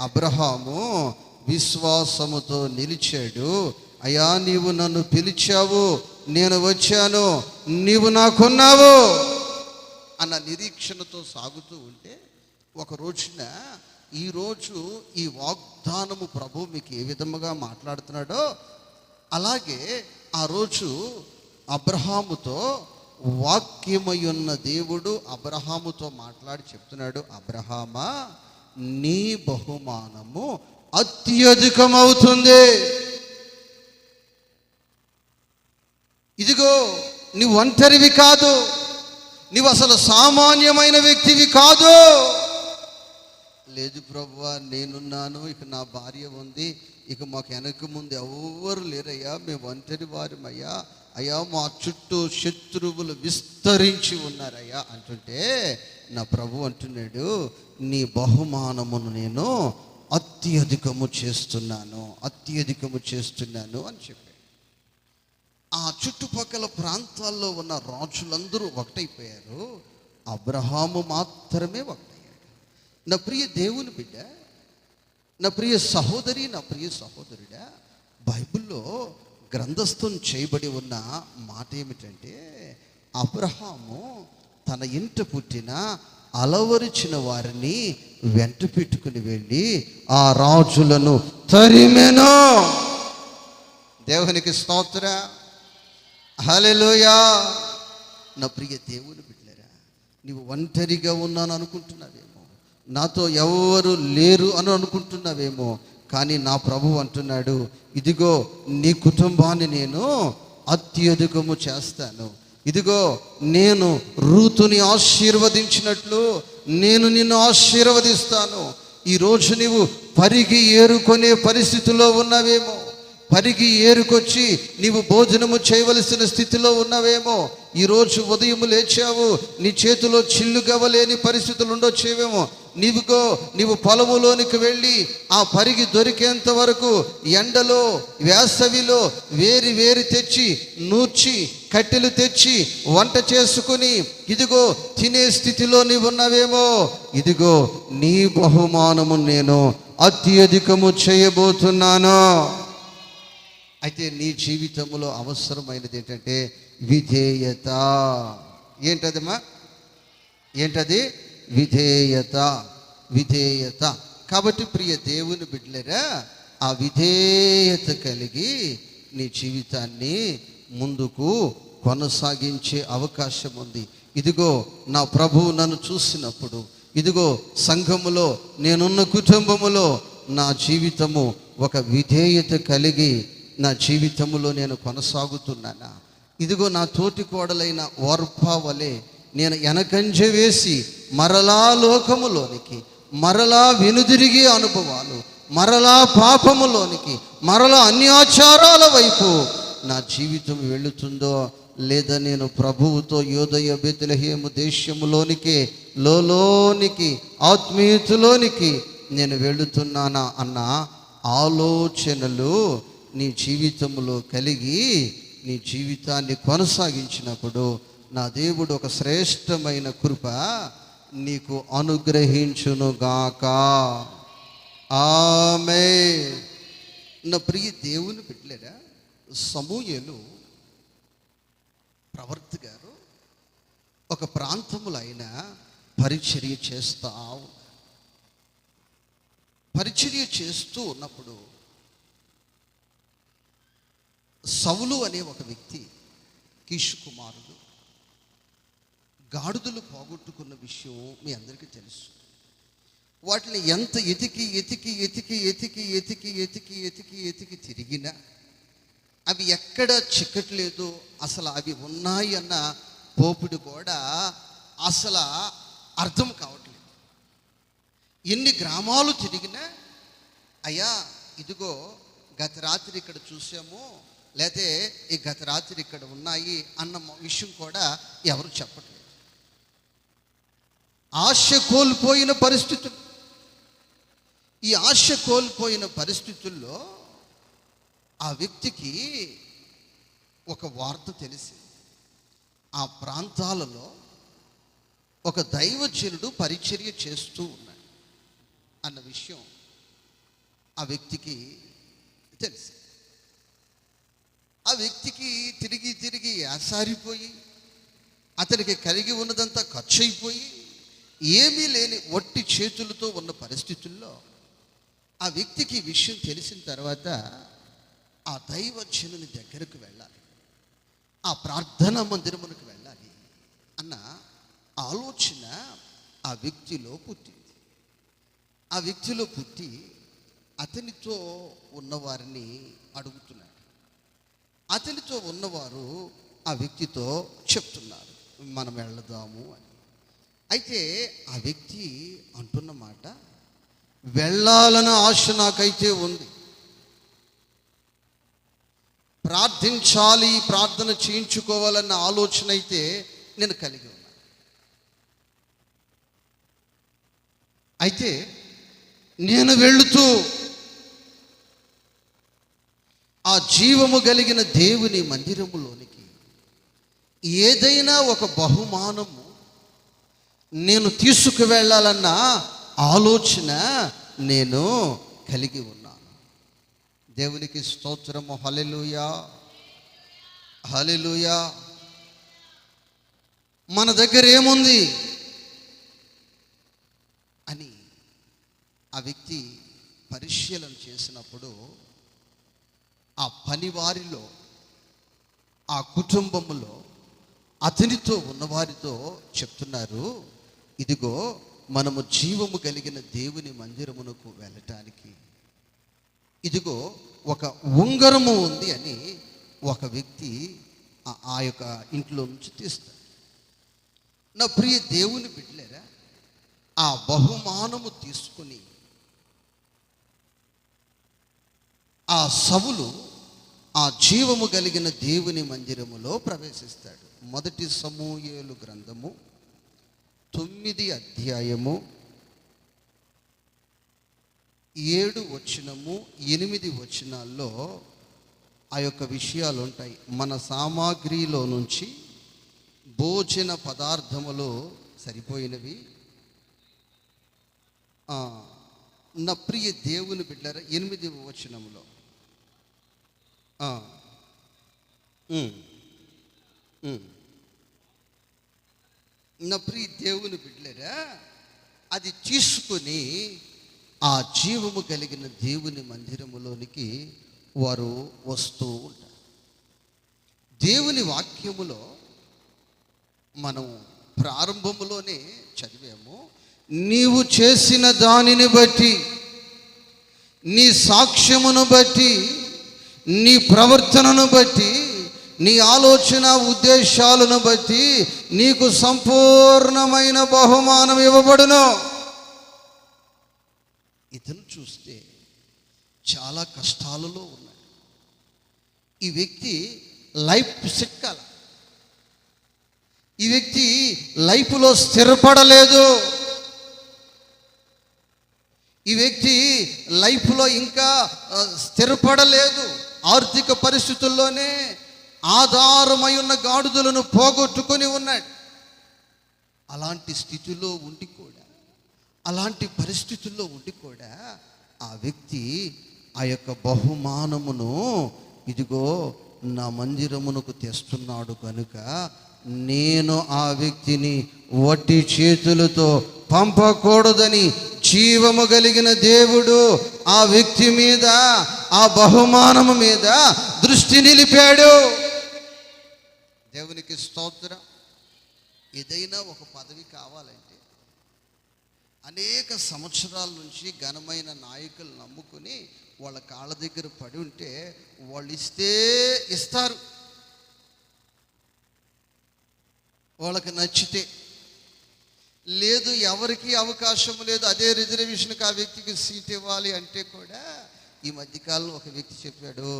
అబ్రహాము విశ్వాసముతో నిలిచాడు. అయ్యా, నీవు నన్ను పిలిచావు, నేను వచ్చాను, నీవు నాకున్నావు అన్న నిరీక్షణతో సాగుతూ ఉంటే ఒక రోజున, ఈరోజు ఈ వాగ్దానము ప్రభు మీకు ఏ విధముగా మాట్లాడుతున్నాడో అలాగే ఆ రోజు అబ్రహాముతో వాక్యమయున్న దేవుడు అబ్రహాముతో మాట్లాడి చెప్తున్నాడు, అబ్రహామా, నీ బహుమానము అత్యధికమవుతుంది. ఇదిగో నువ్వు ఒంటరివి కాదు, నువ్వు అసలు సామాన్యమైన వ్యక్తివి కాదు. లేదు ప్రభువా, నేనున్నాను, ఇక నా భార్య ఉంది, ఇక మాకు వెనక ముందు ఎవరు లేరయ్యా, మేము ఒంటరి వారమయ్యా, అయ్యా మా చుట్టూ శత్రువులు విస్తరించి ఉన్నారయ్యా అంటుంటే నా ప్రభు అంటున్నాడు, నీ బహుమానమును నేను అత్యధికము చేస్తున్నాను అని చెప్పాడు. ఆ చుట్టుపక్కల ప్రాంతాల్లో ఉన్న రాజులందరూ ఒకటైపోయారు, అబ్రహాము మాత్రమే ఒకటయ్యాడు. నా ప్రియ దేవుని బిడ్డ, నా ప్రియ సహోదరి, నా ప్రియ సహోదరుడా, బైబిల్లో గ్రంథస్థం చేయబడి ఉన్న మాట ఏమిటంటే, అబ్రహాము తన ఇంట పుట్టిన అలవరిచిన వారిని వెంట పెట్టుకుని వెళ్ళి ఆ రాజులను తరిమెను. దేవునికి స్తోత్ర, హల్లెలూయా. నా ప్రియ దేవుని బిడ్డలారా, నీవు ఒంటరిగా ఉన్నాను అనుకుంటున్నావేమో, నాతో ఎవరు లేరు అని అనుకుంటున్నావేమో, కానీ నా ప్రభువు అంటున్నాడు, ఇదిగో నీ కుటుంబాన్ని నేను అత్యధికము చేస్తాను. ఇదిగో నేను రూతుని ఆశీర్వదించినట్లు నేను నిన్ను ఆశీర్వదిస్తాను. ఈరోజు నీవు పరిగి ఏరుకునే పరిస్థితిలో ఉన్నావేమో, పరిగి ఏరుకొచ్చి నీవు భోజనము చేయవలసిన స్థితిలో ఉన్నావేమో. ఈరోజు ఉదయం లేచావు, నీ చేతిలో చిల్లు గవ్వలేని పరిస్థితులు ఉండొచ్చేవేమో. నీవు పొలములోనికి వెళ్ళి ఆ పరిగి దొరికేంత వరకు ఎండలో వేసవిలో వేరి తెచ్చి నూర్చి కట్టెలు తెచ్చి వంట చేసుకుని ఇదిగో తినే స్థితిలో నీవు ఉన్నావేమో, ఇదిగో నీ బహుమానము నేను అత్యధికము చేయబోతున్నాను. అయితే నీ జీవితంలో అవసరమైనది ఏంటంటే విధేయత. ఏంటదమ్మా? ఏంటది? విధేయత. విధేయత. కాబట్టి ప్రియ దేవుని బిడ్డలారా, ఆ విధేయత కలిగి నీ జీవితాన్ని ముందుకు కొనసాగించే అవకాశం ఉంది. ఇదిగో నా ప్రభువు నన్ను చూసినప్పుడు, ఇదిగో సంఘములో నేనున్న కుటుంబములో నా జీవితము ఒక విధేయత కలిగి నా జీవితములో నేను కొనసాగుతున్నానా? ఇదిగో నా తోటి కోడలైన ఓర్పా వలె నేను వెనకంజ వేసి మరలా లోకములోనికి, మరలా వెనుదిరిగే అనుభవాలు, మరలా పాపములోనికి, మరలా అన్యాచారాల వైపు నా జీవితం వెళుతుందో లేదా నేను ప్రభువుతో యోదయ బెత్లెహేము దేశములోనికి, లోనికి, ఆత్మీయతలోనికి నేను వెళుతున్నానా అన్న ఆలోచనలు నీ జీవితంలో కలిగి నీ జీవితాన్ని కొనసాగించినప్పుడు నా దేవుడు ఒక శ్రేష్టమైన కృప నీకు అనుగ్రహించునుగాక. ఆమేన్. నా ప్రియ దేవుని బిడ్డలారా, సమూయేలు ప్రవర్త గారు ఒక ప్రాంతములో ఆయన పరిచర్య చేస్తూ ఉన్నారు. పరిచర్య చేస్తూ ఉన్నప్పుడు సౌలు అనే ఒక వ్యక్తి, కీషు కుమారుడు, గాడిదలు పోగొట్టుకున్న విషయం మీ అందరికీ తెలుసు. వాటిని ఎంత ఎతికి తిరిగినా అవి ఎక్కడ చిక్కట్లేదు. అసలు అవి ఉన్నాయి అన్న పోపుడు కూడా అసలు అర్థం కావట్లేదు. ఎన్ని గ్రామాలు తిరిగినా అయ్యా ఇదిగో గత రాత్రి ఇక్కడ చూసాము, లేతే ఈ గత రాత్రి ఇక్కడ ఉన్నాయి అన్న విషయం కూడా ఎవరు చెప్పట్లేదు. ఆశ కోల్పోయిన పరిస్థితులు. ఈ ఆశ కోల్పోయిన పరిస్థితుల్లో ఆ వ్యక్తికి ఒక వార్త తెలిసింది. ఆ ప్రాంతాలలో ఒక దైవజనుడు పరిచర్య చేస్తూ ఉన్నాడు అన్న విషయం ఆ వ్యక్తికి తెలిసి, ఆ వ్యక్తికి తిరిగి ఆసారిపోయి అతనికి కలిగి ఉన్నదంతా ఖర్చు అయిపోయి ఏమీ లేని ఒట్టి చేతులతో ఉన్న పరిస్థితుల్లో ఆ వ్యక్తికి విషయం తెలిసిన తర్వాత ఆ దైవజనుని దగ్గరకు వెళ్ళాలి, ఆ ప్రార్థనా మందిరమునకు వెళ్ళాలి అన్న ఆలోచన ఆ వ్యక్తిలో పుట్టింది. ఆ వ్యక్తిలో పుట్టి అతనితో ఉన్నవారిని అడుగుతున్నాడు. అతనితో ఉన్నవారు ఆ వ్యక్తితో చెప్తున్నారు, మనం వెళదాము అని. అయితే ఆ వ్యక్తి అంటున్న మాట, వెళ్ళాలన్న ఆశ నాకైతే ఉంది, ప్రార్థించాలి, ప్రార్థన చేయించుకోవాలన్న ఆలోచన అయితే నేను కలిగి ఉన్నాను. అయితే నేను వెళుతూ ఆ జీవము కలిగిన దేవుని మందిరములోనికి ఏదైనా ఒక బహుమానము నేను తీసుకువెళ్ళాలన్న ఆలోచన నేను కలిగి ఉన్నాను. దేవునికి స్తోత్రము. హల్లెలూయా, హల్లెలూయా. మన దగ్గర ఏముంది అని ఆ వ్యక్తి పరిశీలన చేసినప్పుడు ఆ పనివారిలో, ఆ కుటుంబములో అతనితో ఉన్నవారితో చెప్తున్నారు, ఇదిగో మనము జీవము కలిగిన దేవుని మందిరమునకు వెళ్ళటానికి ఇదిగో ఒక ఉంగరము ఉంది అని ఒక వ్యక్తి ఆ యొక్క ఇంట్లో నుంచి తీస్తాడు. నా ప్రియ దేవుని బిడ్డలారా, ఆ బహుమానము తీసుకుని ఆ సౌలు ఆ జీవము కలిగిన దేవుని మందిరములో ప్రవేశిస్తాడు. మొదటి సమూయేలు గ్రంథము 9 అధ్యాయము 7 వచనము 8 వచనాల్లో ఆ యొక్క విషయాలు ఉంటాయి. మన సామాగ్రిలో నుంచి భోజన పదార్థములు సరిపోయినవి. నా ప్రియ దేవుని బిడ్డలారా, 8వ వచనములో నా ప్రియ దేవుని బిడ్డలారా, అది తీసుకుని ఆ జీవము కలిగిన దేవుని మందిరములోనికి వారు వస్తూ ఉంటారు. దేవుని వాక్యములో మనం ప్రారంభములోనే చదివాము, నీవు చేసిన దానిని బట్టి, నీ సాక్ష్యమును బట్టి, నీ ప్రవర్తనను బట్టి, నీ ఆలోచన ఉద్దేశాలను బట్టి నీకు సంపూర్ణమైన బహుమానం ఇవ్వబడును. ఇతను చూస్తే చాలా కష్టాలలో ఉన్నాడు. ఈ వ్యక్తి లైఫ్ సెట్ కాల, ఈ వ్యక్తి లైఫ్లో స్థిరపడలేదు, ఈ వ్యక్తి లైఫ్లో ఇంకా స్థిరపడలేదు. ఆర్థిక పరిస్థితుల్లోనే ఆధారమై ఉన్న గాడిదలను పోగొట్టుకొని ఉన్నాడు. అలాంటి స్థితిలో ఉండి కూడా, అలాంటి పరిస్థితుల్లో ఉండి కూడా ఆ వ్యక్తి ఆ యొక్క బహుమానమును ఇదిగో నా మందిరమునకు తెస్తున్నాడు కనుక నేను ఆ వ్యక్తిని వట్టి చేతులతో పంపకూడదని జీవము కలిగిన దేవుడు ఆ వ్యక్తి మీద, ఆ బహుమానము మీద దృష్టి నిలిపాడు. దేవునికి స్తోత్రం. ఏదైనా ఒక పదవి కావాలంటే అనేక సంవత్సరాల నుంచి ఘనమైన నాయకులు నమ్ముకుని వాళ్ళ కాళ్ళ దగ్గర పడి ఉంటే వాళ్ళు ఇస్తారు, వాళ్ళకి నచ్చితే. లేదు, ఎవరికి అవకాశం లేదు, అదే రిజర్వేషన్కి ఆ వ్యక్తికి సీట్ ఇవ్వాలి అంటే కూడా ఈ మధ్యకాలంలో ఒక వ్యక్తి చెప్పాడు,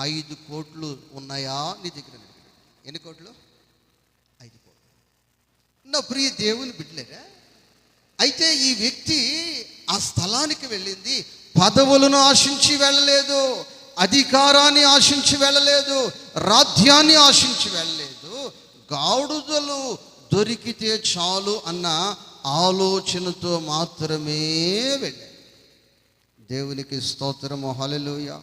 5 కోట్లు ఉన్నాయా నీ దగ్గర? ఎన్ని కోట్లు? 5 కోట్లు. నా ప్రియ దేవుని బిడ్డలేరా, అయితే ఈ వ్యక్తి ఆ స్థలానికి వెళ్ళింది పదవులను ఆశించి వెళ్ళలేదు, అధికారాన్ని ఆశించి వెళ్ళలేదు, రాజ్యాన్ని ఆశించి వెళ్ళలేదు. గాడిదలు దొరికితే చాలు అన్న ఆలోచనతో మాత్రమే వెళ్ళాడు. దేవునికి స్తోత్రము, హల్లెలూయా.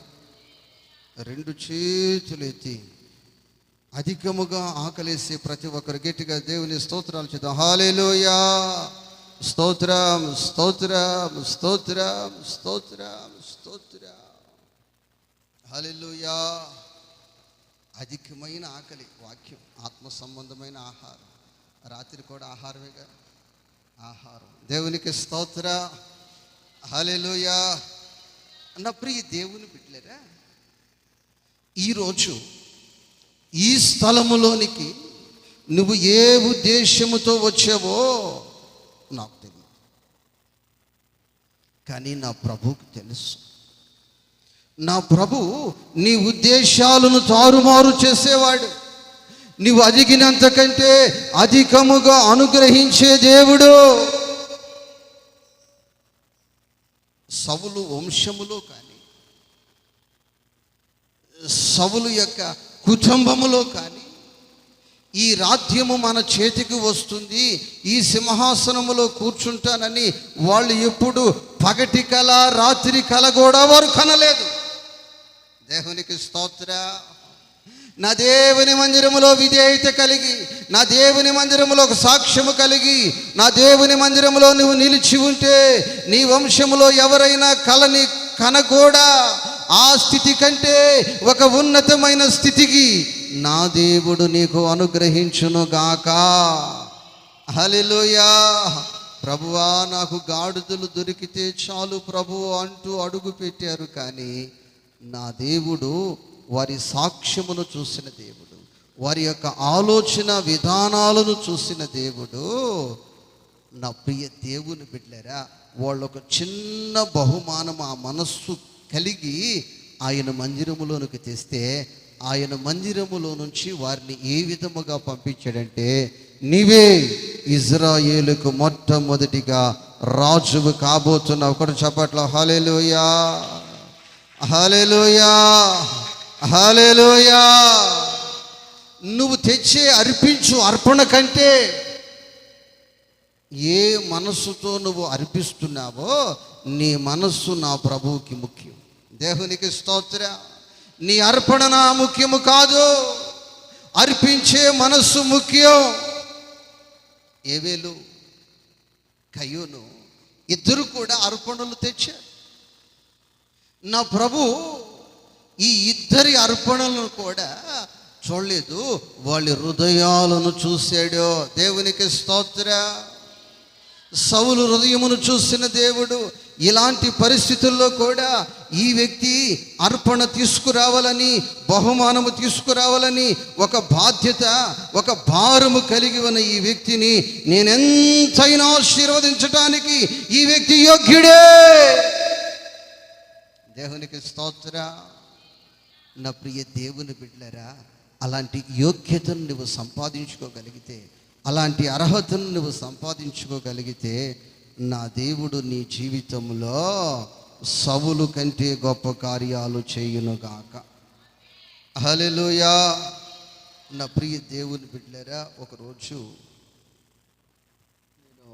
2 చేతులు ఎత్తి అధికముగా ఆకలేసే ప్రతి ఒక్కరు గట్టిగా దేవుని స్తోత్రాలు చేద్దాం. హల్లెలూయా. స్తోత్రం, స్తోత్రం, స్తోత్రం, స్తోత్రం, స్తోత్రం. హల్లెలూయా. అధికమైన ఆకలి, వాక్యం ఆత్మ సంబంధమైన ఆహారం. రాత్రి కూడా ఆహారమేగా, ఆహారం. దేవునికి స్తోత్ర. హల్లెలూయా. నా ప్రియ దేవుని బిడ్డలారా, ఈరోజు ఈ స్థలములోనికి నువ్వు ఏ ఉద్దేశముతో వచ్చావో నాకు తెలియదు, కానీ నా ప్రభువుకు తెలుసు. నా ప్రభు నీ ఉద్దేశాలను తారుమారు చేసేవాడు, నీవు అడిగినంతకంటే అధికముగా అనుగ్రహించే దేవుడు. సౌలు వంశములో కానీ, సౌలు యొక్క కుటుంబములో కానీ ఈ రాజ్యము మన చేతికి వస్తుంది, ఈ సింహాసనములో కూర్చుంటానని వాళ్ళు ఎప్పుడు పగటి కల రాత్రి కల కూడా వారు కనలేదు. దేవునికి స్తోత్ర. నా దేవుని మందిరములో విధేయత కలిగి, నా దేవుని మందిరములో ఒక సాక్ష్యము కలిగి, నా దేవుని మందిరములో నువ్వు నిలిచి ఉంటే నీ వంశములో ఎవరైనా కలని కనకూడా ఆ స్థితి కంటే ఒక ఉన్నతమైన స్థితికి నా దేవుడు నీకు అనుగ్రహించునుగాక. హల్లెలూయా. ప్రభువా, నాకు గాడిదలు దొరికితే చాలు ప్రభు అంటూ అడుగు పెట్టారు, కానీ నా దేవుడు వారి సాక్ష్యమును చూసిన దేవుడు, వారి యొక్క ఆలోచన విధానాలను చూసిన దేవుడు. నా ప్రియ దేవుని బిడ్డలారా, వాళ్ళు ఒక చిన్న బహుమానం ఆ మనస్సు కలిగి ఆయన మందిరములోనికి తెస్తే, ఆయన మందిరములో నుంచి వారిని ఏ విధముగా పంపించాడంటే, నీవే ఇజ్రాయేలుకు మొట్టమొదటిగా రాజువు కాబోతున్నావు. ఒకటి చెప్పట్ల హల్లెలూయా, హల్లెలూయా, హల్లెలూయా. నువ్వు తెచ్చే అర్పించు అర్పణ కంటే ఏ మనస్సుతో నువ్వు అర్పిస్తున్నావో నీ మనస్సు నా ప్రభువుకి ముఖ్యం. దేవునికి స్తోత్రం. నీ అర్పణ నా ముఖ్యము కాదు, అర్పించే మనస్సు ముఖ్యం. ఏవేలు కయ్యూను ఇద్దరు కూడా అర్పణలు తెచ్చారు. నా ప్రభు ఈ ఇద్దరి అర్పణలను కూడా చూడలేదు, వాళ్ళ హృదయాలను చూశాడు. దేవునికి స్తోత్రం. సౌలు హృదయమును చూసిన దేవుడు ఇలాంటి పరిస్థితుల్లో కూడా ఈ వ్యక్తి అర్పణ తీసుకురావాలని, బహుమానము తీసుకురావాలని ఒక బాధ్యత, ఒక భారము కలిగి ఉన్న ఈ వ్యక్తిని నేనెంతైనా ఆశీర్వదించడానికి ఈ వ్యక్తి యోగ్యుడే. దేవునికి స్తోత్రం. నా ప్రియ దేవుని బిడ్డలారా, అలాంటి యోగ్యతను నువ్వు సంపాదించుకోగలిగితే, అలాంటి అర్హతను నువ్వు సంపాదించుకోగలిగితే నా దేవుడు నీ జీవితంలో సౌలు కంటే గొప్ప కార్యాలు చేయునుగాక. హల్లెలూయా. నా ప్రియ దేవుని బిడ్డలారా, ఒకరోజు నేను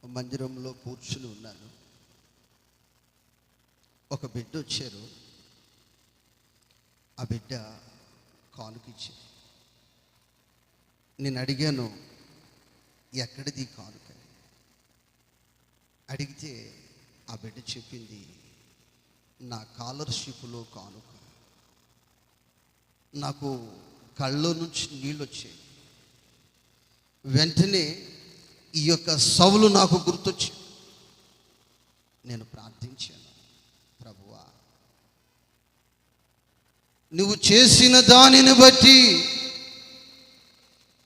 మందిరంలో కూర్చుని ఉన్నాను. ఒక బిడ్డ వచ్చారు. ఆ బిడ్డ కానుకిచ్చారు. నేను అడిగాను, ఎక్కడిది కానుక? అడిగితే ఆ బిడ్డ చెప్పింది, నా స్కాలర్షిప్లో కానుక. నాకు కళ్ళలో నుంచి నీళ్ళు వచ్చాయి. వెంటనే ఈ యొక్క సౌలు నాకు గుర్తొచ్చి నేను ప్రార్థించాను, ప్రభువా నువ్వు చేసిన దానిని బట్టి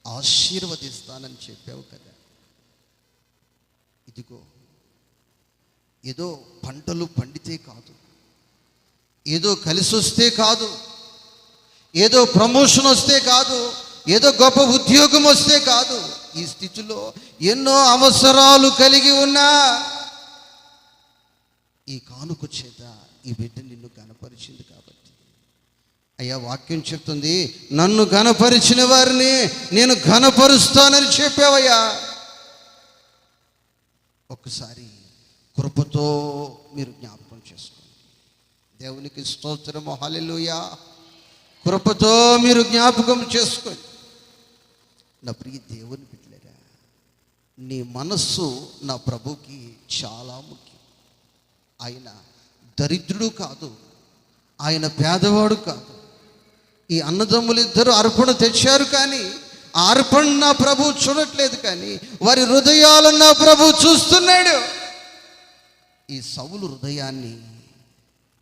ఆశీర్వదిస్తానని చెప్పావు కదా. ఇదిగో ఏదో పంటలు పండితే కాదు, ఏదో కలిసి వస్తే కాదు, ఏదో ప్రమోషన్ వస్తే కాదు, ఏదో గొప్ప ఉద్యోగం వస్తే కాదు, ఈ స్థితిలో ఎన్నో అవసరాలు కలిగి ఉన్నా ఈ కానుక చేత ఈ బిడ్డ నిన్ను కనపరిచింది కాబట్టి, అయ్యా వాక్యం చెప్తుంది, నన్ను ఘనపరిచిన వారిని నేను ఘనపరుస్తానని చెప్పావయ్యా. ఒక్కసారి కృపతో మీరు జ్ఞాపకం చేసుకోండి. దేవునికి స్తోత్రము. హల్లెలూయా. కృపతో మీరు జ్ఞాపకం చేసుకోండి. నా ప్రియ దేవుని బిడ్డలారా, నీ మనస్సు నా ప్రభుకి చాలా ముఖ్యం. ఆయన దరిద్రుడు కాదు, ఆయన పేదవాడు కాదు. ఈ అన్నదమ్ములు ఇద్దరు అర్పణ తెచ్చారు, కానీ ఆ అర్పణ నా ప్రభు చూడట్లేదు, కానీ వారి హృదయాలను నా ప్రభు చూస్తున్నాడు. ఈ సౌలు హృదయాన్ని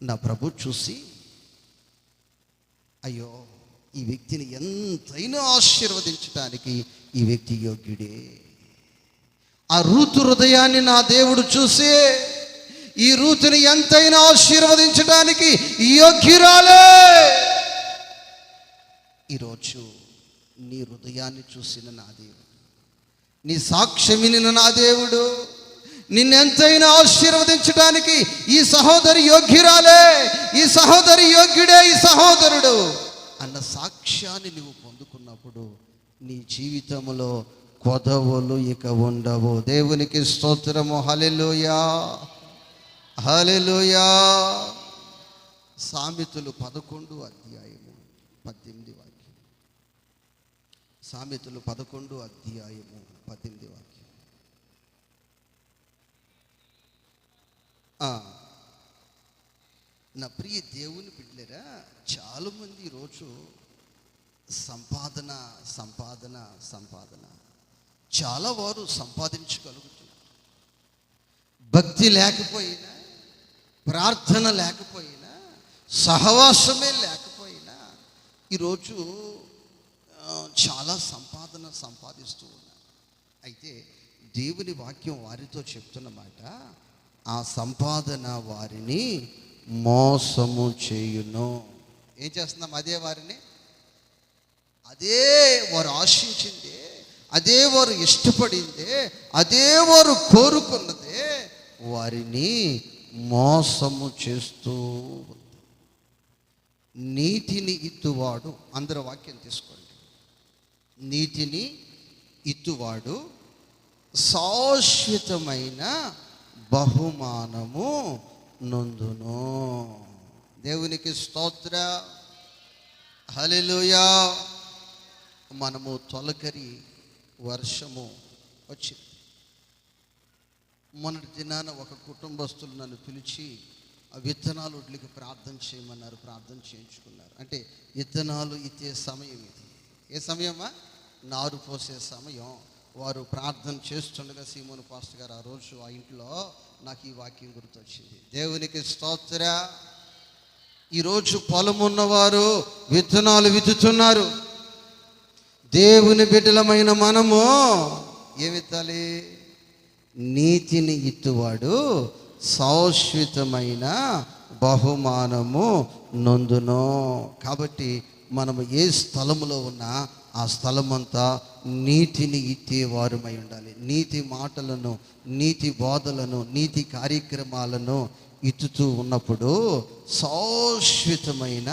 నా ప్రభు చూసి, అయ్యో ఈ వ్యక్తిని ఎంతైనా ఆశీర్వదించడానికి ఈ వ్యక్తి యోగ్యుడే. ఆ రూతు హృదయాన్ని నా దేవుడు చూసి, ఈ రూతుని ఎంతైనా ఆశీర్వదించడానికి యోగ్యురాలే. ఈరోజు నీ హృదయాన్ని చూసిన నా దేవుడు, నీ సాక్ష్యం వినిన నా దేవుడు నిన్నెంతైనా ఆశీర్వదించడానికి ఈ సహోదరి యోగ్యురాలే, ఈ సహోదరి యోగ్యుడే, ఈ సహోదరుడు అన్న సాక్ష్యాన్ని నువ్వు పొందుకున్నప్పుడు నీ జీవితంలో కొదవలు ఇక ఉండవు. దేవునికి స్తోత్రము. హల్లెలూయా. హల్లెలూయా. సామెతలు 11 అధ్యాయము 18 వాక్యం. సామెతలు 11 అధ్యాయము 18 వాక్యం. నా ప్రియ దేవుని బిడ్డలారా, చాలామంది ఈరోజు సంపాదన సంపాదన సంపాదన చాలా వారు సంపాదించగలుగుతున్నారు. భక్తి లేకపోయినా, ప్రార్థన లేకపోయినా, సహవాసమే లేకపోయినా ఈరోజు చాలా సంపాదన సంపాదిస్తూ ఉన్నారు. అయితే దేవుని వాక్యం వారితో చెప్తున్న మాట, ఆ సంపాదన వారిని మోసము చేయును. ఏం చేస్తున్నాం? అదే వారిని, అదే వారు ఆశించిందే, అదే వారు ఇష్టపడిందే, అదే వారు కోరుకున్నదే వారిని మోసము చేస్తూ ఉంది. నీతిని ఇత్తువాడు, అందరూ వాక్యం తీసుకోండి. నీతిని ఇత్తువాడు శాశ్వతమైన బహుమానము నొందును. దేవునికి స్తోత్ర, హల్లెలూయా. మనము తొలకరి వర్షము వచ్చింది. మొన్నటి దినాన ఒక కుటుంబస్తులు నన్ను పిలిచి ఆ విత్తనాలు వడ్లకి ప్రార్థన చేయమన్నారు. ప్రార్థన చేయించుకున్నారు. అంటే విత్తనాలు ఇచ్చే సమయం ఇది. ఏ సమయమా? నారు పోసే సమయం. వారు ప్రార్థన చేస్తుండగా సీమోను పాస్టర్ గారు ఆ రోజు ఆ ఇంట్లో నాకు ఈ వాక్యం గుర్తొచ్చింది. దేవునికి స్తోత్ర. ఈరోజు పొలం ఉన్నవారు విత్తనాలు విత్తుతున్నారు. దేవుని బిడ్డలమైన మనము ఏమిత్తాలి? నీతిని ఇత్తువాడు శాశ్వతమైన బహుమానము నొందును. కాబట్టి మనము ఏ స్థలములో ఉన్నా ఆ స్థలమంతా నీతిని ఇచ్చేవారమై ఉండాలి. నీతి మాటలను, నీతి బోధలను, నీతి కార్యక్రమాలను ఇచ్చుతూ ఉన్నప్పుడు శాశ్వతమైన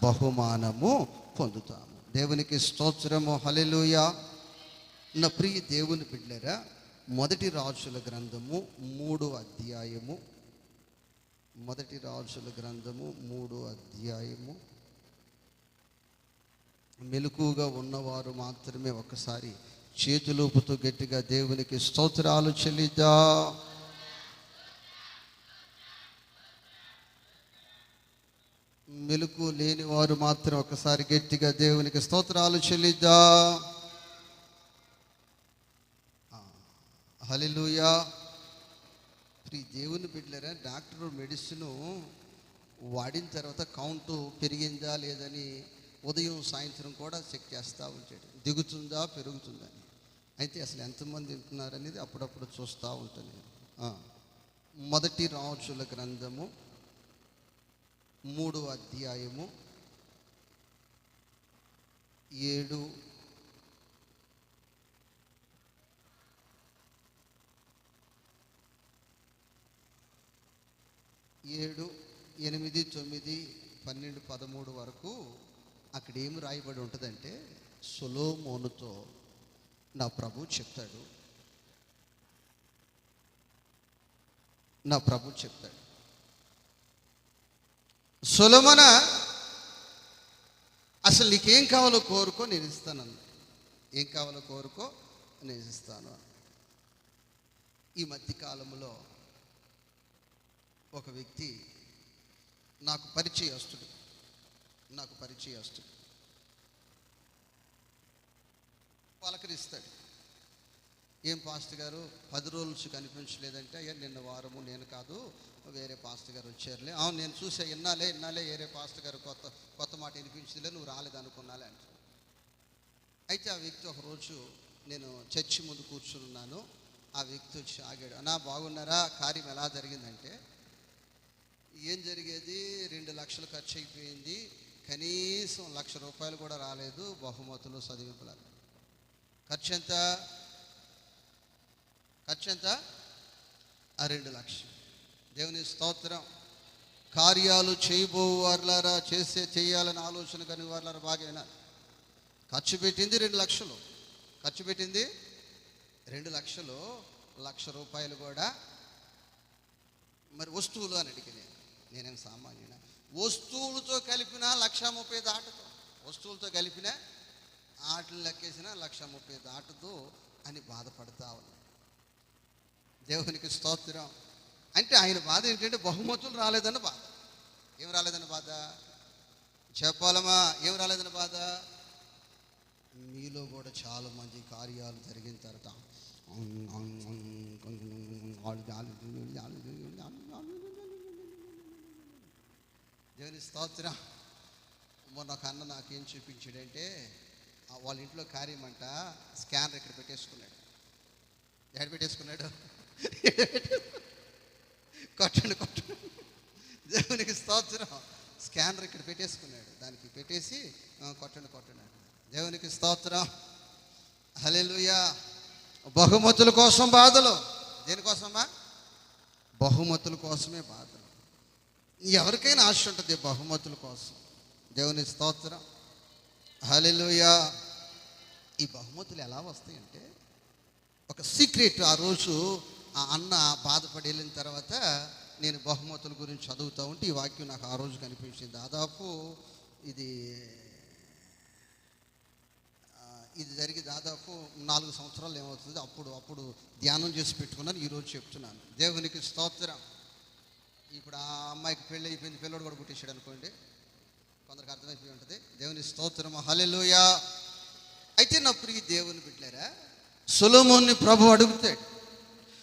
బహుమానము పొందుతాము. దేవునికి స్తోత్రము, హల్లెలూయా. నా ప్రియ దేవుని బిడ్డలారా, మొదటి రాజుల గ్రంథము 3వ అధ్యాయము, మొదటి రాజుల గ్రంథము 3వ అధ్యాయము. మెలకుగా ఉన్నవారు మాత్రమే ఒకసారి చేతులూపుతూ గట్టిగా దేవునికి స్తోత్రాలు చెల్లిద్దా. మెలకు లేని వారు మాత్రం ఒకసారి గట్టిగా దేవునికి స్తోత్రాలు చెల్లిద్దా. హల్లెలూయా. ప్రియ దేవుని బిడ్డలారా, డాక్టర్ మెడిసిన్ వాడిన తర్వాత కౌంటు పెరిగిందా లేదని ఉదయం సాయంత్రం కూడా చెక్ చేస్తూ ఉంటాడు. దిగుతుందా పెరుగుతుందని. అయితే అసలు ఎంతమంది తింటున్నారనేది అప్పుడప్పుడు చూస్తూ ఉంటాను. మొదటి రాజుల గ్రంథము 3వ అధ్యాయము 7, 8, 9, 12, 13 వరకు అక్కడ ఏమి రాయబడి ఉంటుందంటే, సొలొమోనుతో నా ప్రభు చెప్తాడు, సొలొమోన, అసలు నీకేం కావాలో కోరుకో నేను ఇస్తానన్నా. ఏం కావాలో కోరుకో నేను ఇస్తాను. ఈ మధ్యకాలంలో ఒక వ్యక్తి నాకు పరిచయస్తుడు పలకరిస్తాడు. ఏం పాస్టర్ గారు 10 రోజుల నుంచి కనిపించలేదంటే, అయ్యా నిన్న వారము నేను కాదు వేరే పాస్టర్ గారు వచ్చారులే. అవును నేను చూసా, ఇన్నాలే వేరే పాస్టర్ గారు కొత్త మాట వినిపించలే, నువ్వు రాలేదనుకున్నాలే అంటే. అయితే ఆ వ్యక్తి ఒకరోజు నేను చర్చి ముందు కూర్చున్నాను. ఆ వ్యక్తి వచ్చి ఆగాడు. అన్నా బాగున్నారా? కార్యం ఎలా జరిగిందంటే, ఏం జరిగేది, 2 లక్షలు ఖర్చు అయిపోయింది, కనీసం 1,00,000 రూపాయలు కూడా రాలేదు, బహుమతులు చదివింపుల. ఖర్చు ఎంత? ఆ 2 లక్షలు. దేవుని స్తోత్రం. కార్యాలు చేయబోవారులారా, చేయాలని ఆలోచన కానీ వారులారా బాగా ఖర్చు పెట్టింది 2 లక్షలు. 2 లక్షలు, 1,00,000 రూపాయలు కూడా మరి వస్తువులు అని అడిగి నేనేం సామాన్యున, వస్తువులతో కలిపిన 1,30,000 దాటదు. వస్తువులతో కలిపిన ఆటలు లెక్కేసిన 1,30,000 దాటదు అని బాధపడతా ఉన్నా. దేవునికి స్తోత్రం. అంటే ఆయన బాధ ఏంటంటే బహుమతులు రాలేదన్న బాధ. ఏం రాలేదన్న బాధ చెప్పాలమ్మా? ఏం రాలేదన్న బాధ? మీలో కూడా చాలా మంది కార్యాలు జరిగిన తర్వాత దేవుని స్తోత్రం. మొన్న ఒక అన్న నాకేం చూపించాడంటే, వాళ్ళ ఇంట్లో కార్యం అంట, స్కానర్ ఇక్కడ పెట్టేసుకున్నాడు. ఎక్కడ పెట్టేసుకున్నాడు? కొట్టండి. దేవునికి స్తోత్రం. స్కానర్ ఇక్కడ పెట్టేసుకున్నాడు. దానికి పెట్టేసి కొట్టండి. దేవునికి స్తోత్రం, హల్లెలూయా. బహుమతుల కోసం బాధలు. దేనికోసమా? బహుమతుల కోసమే బాధలు. ఎవరికైనా ఆశ ఉంటుంది బహుమతుల కోసం. దేవుని స్తోత్రం. హల్లెలూయా. ఈ బహుమతులు ఎలా వస్తాయంటే ఒక సీక్రెట్. ఆ రోజు ఆ అన్న బాధపడి వెళ్ళిన తర్వాత నేను బహుమతుల గురించి చదువుతూ ఉంటే ఈ వాక్యం నాకు ఆ రోజు కనిపించింది. దాదాపు ఇది జరిగి దాదాపు 4 సంవత్సరాలు ఏమవుతుంది. అప్పుడు ధ్యానం చేసి పెట్టుకున్నాను, ఈరోజు చెప్తున్నాను. దేవునికి స్తోత్రం. ఇప్పుడు ఆ అమ్మాయికి పెళ్ళి అయిపోయింది, పిల్లడు కూడా పుట్టేశాడు అనుకోండి, కొందరికి అర్థమైపోయి ఉంటుంది. దేవుని స్తోత్రం. హల్లెలూయా. అయితే నా ప్రియ దేవుని బిడ్డలారా, సొలొమోన్ని ప్రభు అడుగుతాడు,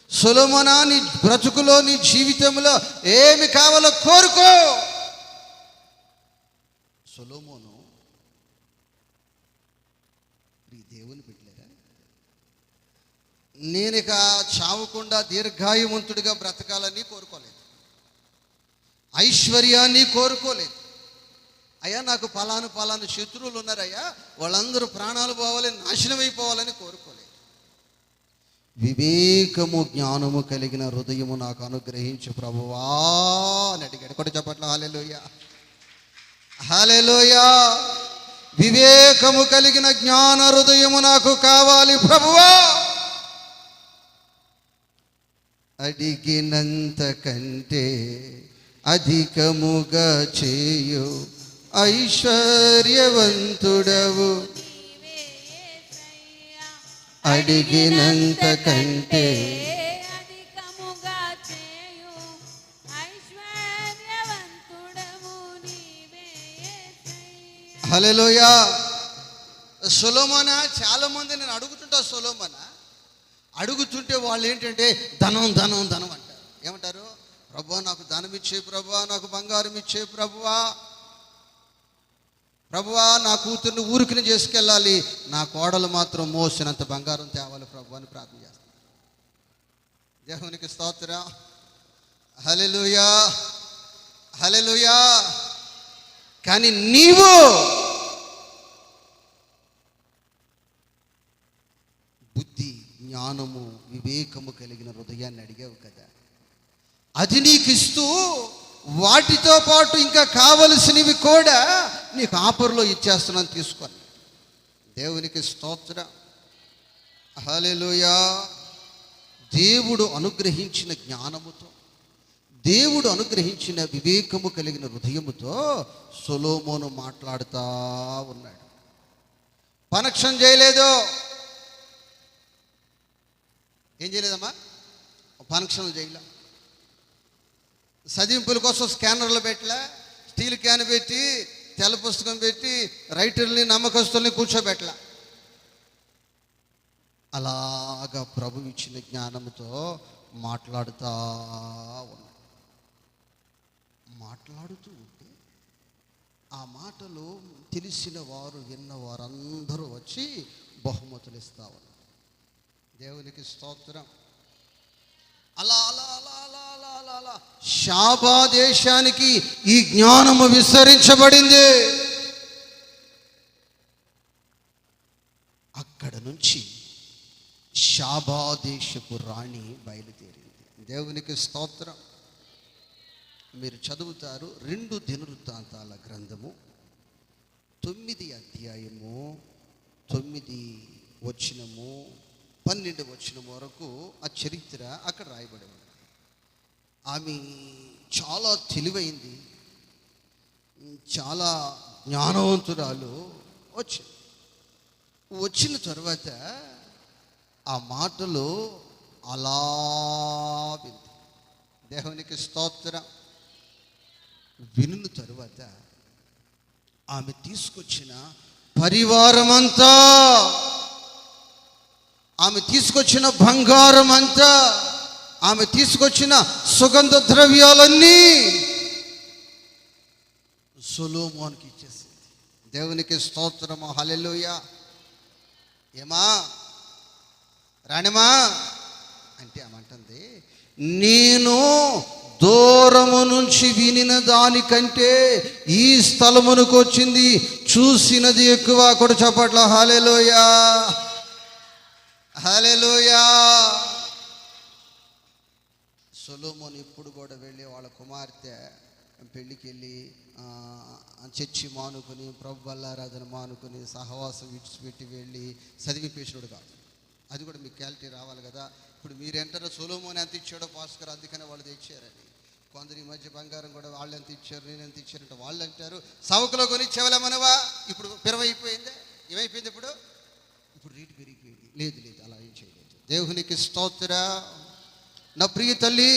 సొలొమోనా, నీ బ్రతుకులో నీ జీవితంలో ఏమి కావాలో కోరుకో. సొలొమోను దేవుని బిడ్డలారా, నేనిక చావకుండా దీర్ఘాయువంతుడిగా బ్రతకాలని కోరుకోలేదు, ఐశ్వర్యాన్ని కోరుకోలేదు. అయ్యా నాకు పలాను శత్రువులు ఉన్నారయ్యా, వాళ్ళందరూ ప్రాణాలు పోవాలి, నాశనం అయిపోవాలని కోరుకోలేదు. వివేకము జ్ఞానము కలిగిన హృదయము నాకు అనుగ్రహించు ప్రభువా అని అడిగాడు. కూడా చెప్పట్లా హల్లెలూయా, హల్లెలూయా. వివేకము కలిగిన జ్ఞాన హృదయము నాకు కావాలి ప్రభువా. అడిగినంత కంటే అధికముగా చేయు ఐశ్వర్యవంతుడవు, అడిగినంత కంటే అధికముగా చేయు ఐశ్వర్యవంతుడవు నీవే యేసయ్యా. హల్లెలూయా. సొలొమోనా, చాలా మంది నేను అడుగుతుంటా, సొలొమోనా అడుగుతుంటే వాళ్ళు ఏంటంటే ధనం ధనం ధనం అంటారు. ఏమంటారు? ప్రభువా నాకు ధనం ఇచ్చే ప్రభువా, నాకు బంగారం ఇచ్చే ప్రభువా, ప్రభువా నా కూతుర్ని ఊరికి చేసుకెళ్ళాలి, నా కోడలు మాత్రం మోసినంత బంగారం తేవాలి ప్రభు అని ప్రార్థన చేస్తాను. దేవునికి స్తోత్రం. హల్లెలూయా, హల్లెలూయా. కానీ నీవు బుద్ధి, జ్ఞానము, వివేకము కలిగిన హృదయాన్ని అడిగావు కదా, అది నీకు ఇస్తూ వాటితో పాటు ఇంకా కావలసినవి కూడా నీకు ఆఫర్లో ఇచ్చేస్తున్నాను, తీసుకొని. దేవునికి స్తోత్రం. హల్లెలూయా. దేవుడు అనుగ్రహించిన జ్ఞానముతో, దేవుడు అనుగ్రహించిన వివేకము కలిగిన హృదయముతో సొలొమోను మాట్లాడుతూ ఉన్నాడు. పనక్షం చేయలేదు. ఏం చేయలేదమ్మా? పనక్షణలు చేయలే. చదింపుల కోసం స్కానర్లు పెట్టలే, స్టీల్ క్యాన్ పెట్టి, తెల్ల పుస్తకం పెట్టి, రైటర్ని నమ్మకస్తుల్ని కూర్చోబెట్టలే. అలాగా ప్రభు ఇచ్చిన జ్ఞానంతో మాట్లాడుతూ ఉన్నాడు. మాట్లాడుతూ ఉంటే ఆ మాటలు తెలిసిన వారు, విన్నవారు అందరూ వచ్చి బహుమతులు ఇస్తా ఉన్నారు. దేవునికి స్తోత్రం. అలా అలా అలా అలా అలా అలా అలా షాబా దేశానికి ఈ జ్ఞానము విస్తరించబడింది. అక్కడ నుంచి షాబా దేశపు రాణి బయలుదేరింది. దేవునికి స్తోత్రం. మీరు చదువుతారు 2 దినవృత్తాంతాల గ్రంథము 9 అధ్యాయము 9 వచనము 12 వచనం వరకు ఆ చరిత్ర అక్కడ రాయబడి ఉంది. ఆమె చాలా తెలివైంది, చాలా జ్ఞానవంతురాలు. వచ్చిన తర్వాత ఆ మాటలు అలా వింది. దేవునికి స్తోత్రం. వినిన తరువాత ఆమె తీసుకొచ్చిన పరివారం అంతా, ఆమె తీసుకొచ్చిన బంగారం అంతా, ఆమె తీసుకొచ్చిన సుగంధ ద్రవ్యాలన్నీ సొలొమోనుకి ఇచ్చేసింది. దేవునికి స్తోత్రము. హల్లెలూయా. ఏమా రాణిమా అంటే ఏమంటుంది? నేను దూరము నుంచి వినిన దానికంటే ఈ స్థలమునకు వచ్చింది, చూసినది ఎక్కువ. కూడా చెప్పట్ల హల్లెలూయా, హల్లెలూయా. సొలొమోను ఇప్పుడు కూడా వెళ్ళి వాళ్ళ కుమార్తె పెళ్ళికి వెళ్ళి చర్చి మానుకొని ప్రభు బల్లారాధన మానుకొని సహవాసం విడిచిపెట్టి వెళ్ళి చదివిపేసినోడు కాదు. అది కూడా మీకు క్లారిటీ రావాలి కదా. ఇప్పుడు మీరు ఎంటారో సొలొమోను ఎంత ఇచ్చాడో పాస్టర్ అందుకనే వాళ్ళు తెచ్చారని. కొందరు ఈ మధ్య బంగారం కూడా వాళ్ళు ఎంత ఇచ్చారు నేను ఎంత ఇచ్చారంటే వాళ్ళు అంటారు సవకులో కొని చెవలమనవా. ఇప్పుడు పిరవైపోయిందే, ఏమైపోయింది ఇప్పుడు రేటు పెరిగిపోయింది. లేదు అలా ఏం చేయలేదు. దేవునికి స్తోత్రం. నా ప్రియ తల్లి,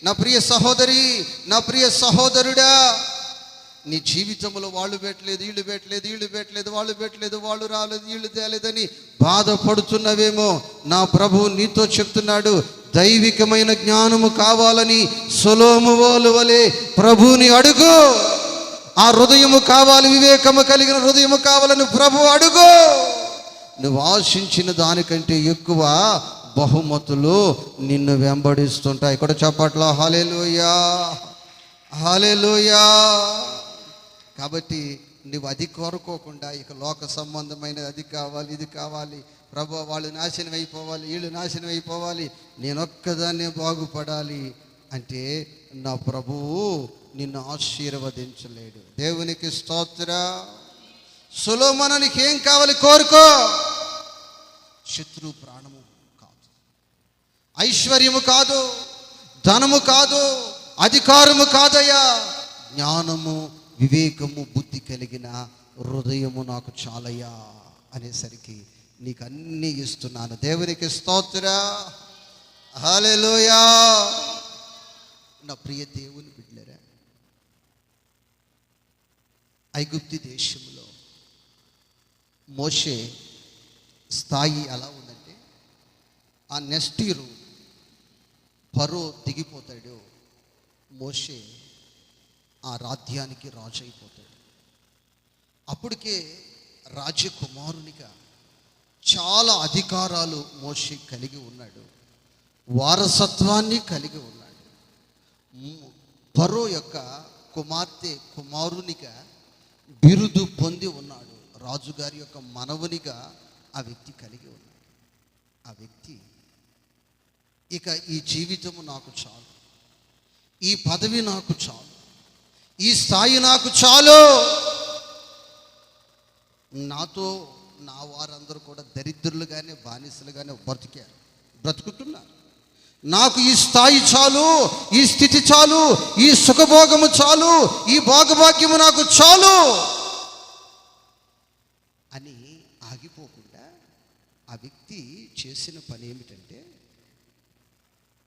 నా ప్రియ సహోదరి, నా ప్రియ సహోదరుడా, నీ జీవితంలో వాళ్ళు పెట్టలేదు, వీళ్ళు పెట్టలేదు, వాళ్ళు రాలేదు, వీళ్ళు తేలేదని బాధపడుతున్నవేమో. నా ప్రభువు నీతో చెప్తున్నాడు, దైవికమైన జ్ఞానము కావాలని సొలొమోను వలె ప్రభువుని అడుగు. ఆ హృదయము కావాలి, వివేకము కలిగిన హృదయము కావాలని ప్రభువు అడుగు. నువ్వు ఆశించిన దానికంటే ఎక్కువ బహుమతులు నిన్ను వెంబడిస్తుంటాయి. ఇక్కడ చప్పట్లో హల్లెలూయా, హల్లెలూయా. కాబట్టి నువ్వు అది కోరుకోకుండా ఇక లోక సంబంధమైనది అది కావాలి, ఇది కావాలి, ప్రభు వాళ్ళు నాశనం అయిపోవాలి, వీళ్ళు నాశనం అయిపోవాలి, నేనొక్కదాన్నే బాగుపడాలి అంటే నా ప్రభువు నిన్ను ఆశీర్వదించలేడు. దేవునికి స్తోత్రం. సొలొమోను నీకేం కావాలి కోరుకో. శత్రు ప్రాణము కాదు, ఐశ్వర్యము కాదు, ధనము కాదు, అధికారము కాదయ్యా, జ్ఞానము, వివేకము, బుద్ధి కలిగిన హృదయము నాకు చాలయ్యా అనేసరికి నీకు అన్నీ ఇస్తున్నాను. దేవునికి స్తోత్రం, హల్లెలూయా. నా ప్రియ దేవుని బిడ్డలారా, ఐగుప్తు దేశంలో మోషే స్థాయి ఎలా ఉందంటే, ఆ నెక్స్ట్ ఇయర్ ఫరో దిగిపోతాడు, మోషే ఆ రాజ్యానికి రాజు అయిపోతాడు. అప్పటికే రాజకుమారునిగా చాలా అధికారాలు మోషే కలిగి ఉన్నాడు, వారసత్వాన్ని కలిగి ఉన్నాడు. ఫరో యొక్క కుమారునిగా బిరుదు పొంది ఉన్నాడు. రాజుగారి యొక్క మనవునిగా ఆ వ్యక్తి కలిగి ఉన్నాడు. ఆ వ్యక్తి ఇక ఈ జీవితము నాకు చాలు, ఈ పదవి నాకు చాలు, ఈ స్థాయి నాకు చాలు, నాతో నా వారందరూ కూడా దరిద్రులుగానే బానిసలుగానే బ్రతుకుతున్నారు. నాకు ఈ స్థాయి చాలు, ఈ స్థితి చాలు, ఈ సుఖభోగము చాలు, ఈ భోగభాగ్యము నాకు చాలు అని ఆగిపోకుండా ఆ వ్యక్తి చేసిన పని ఏమిటంటే,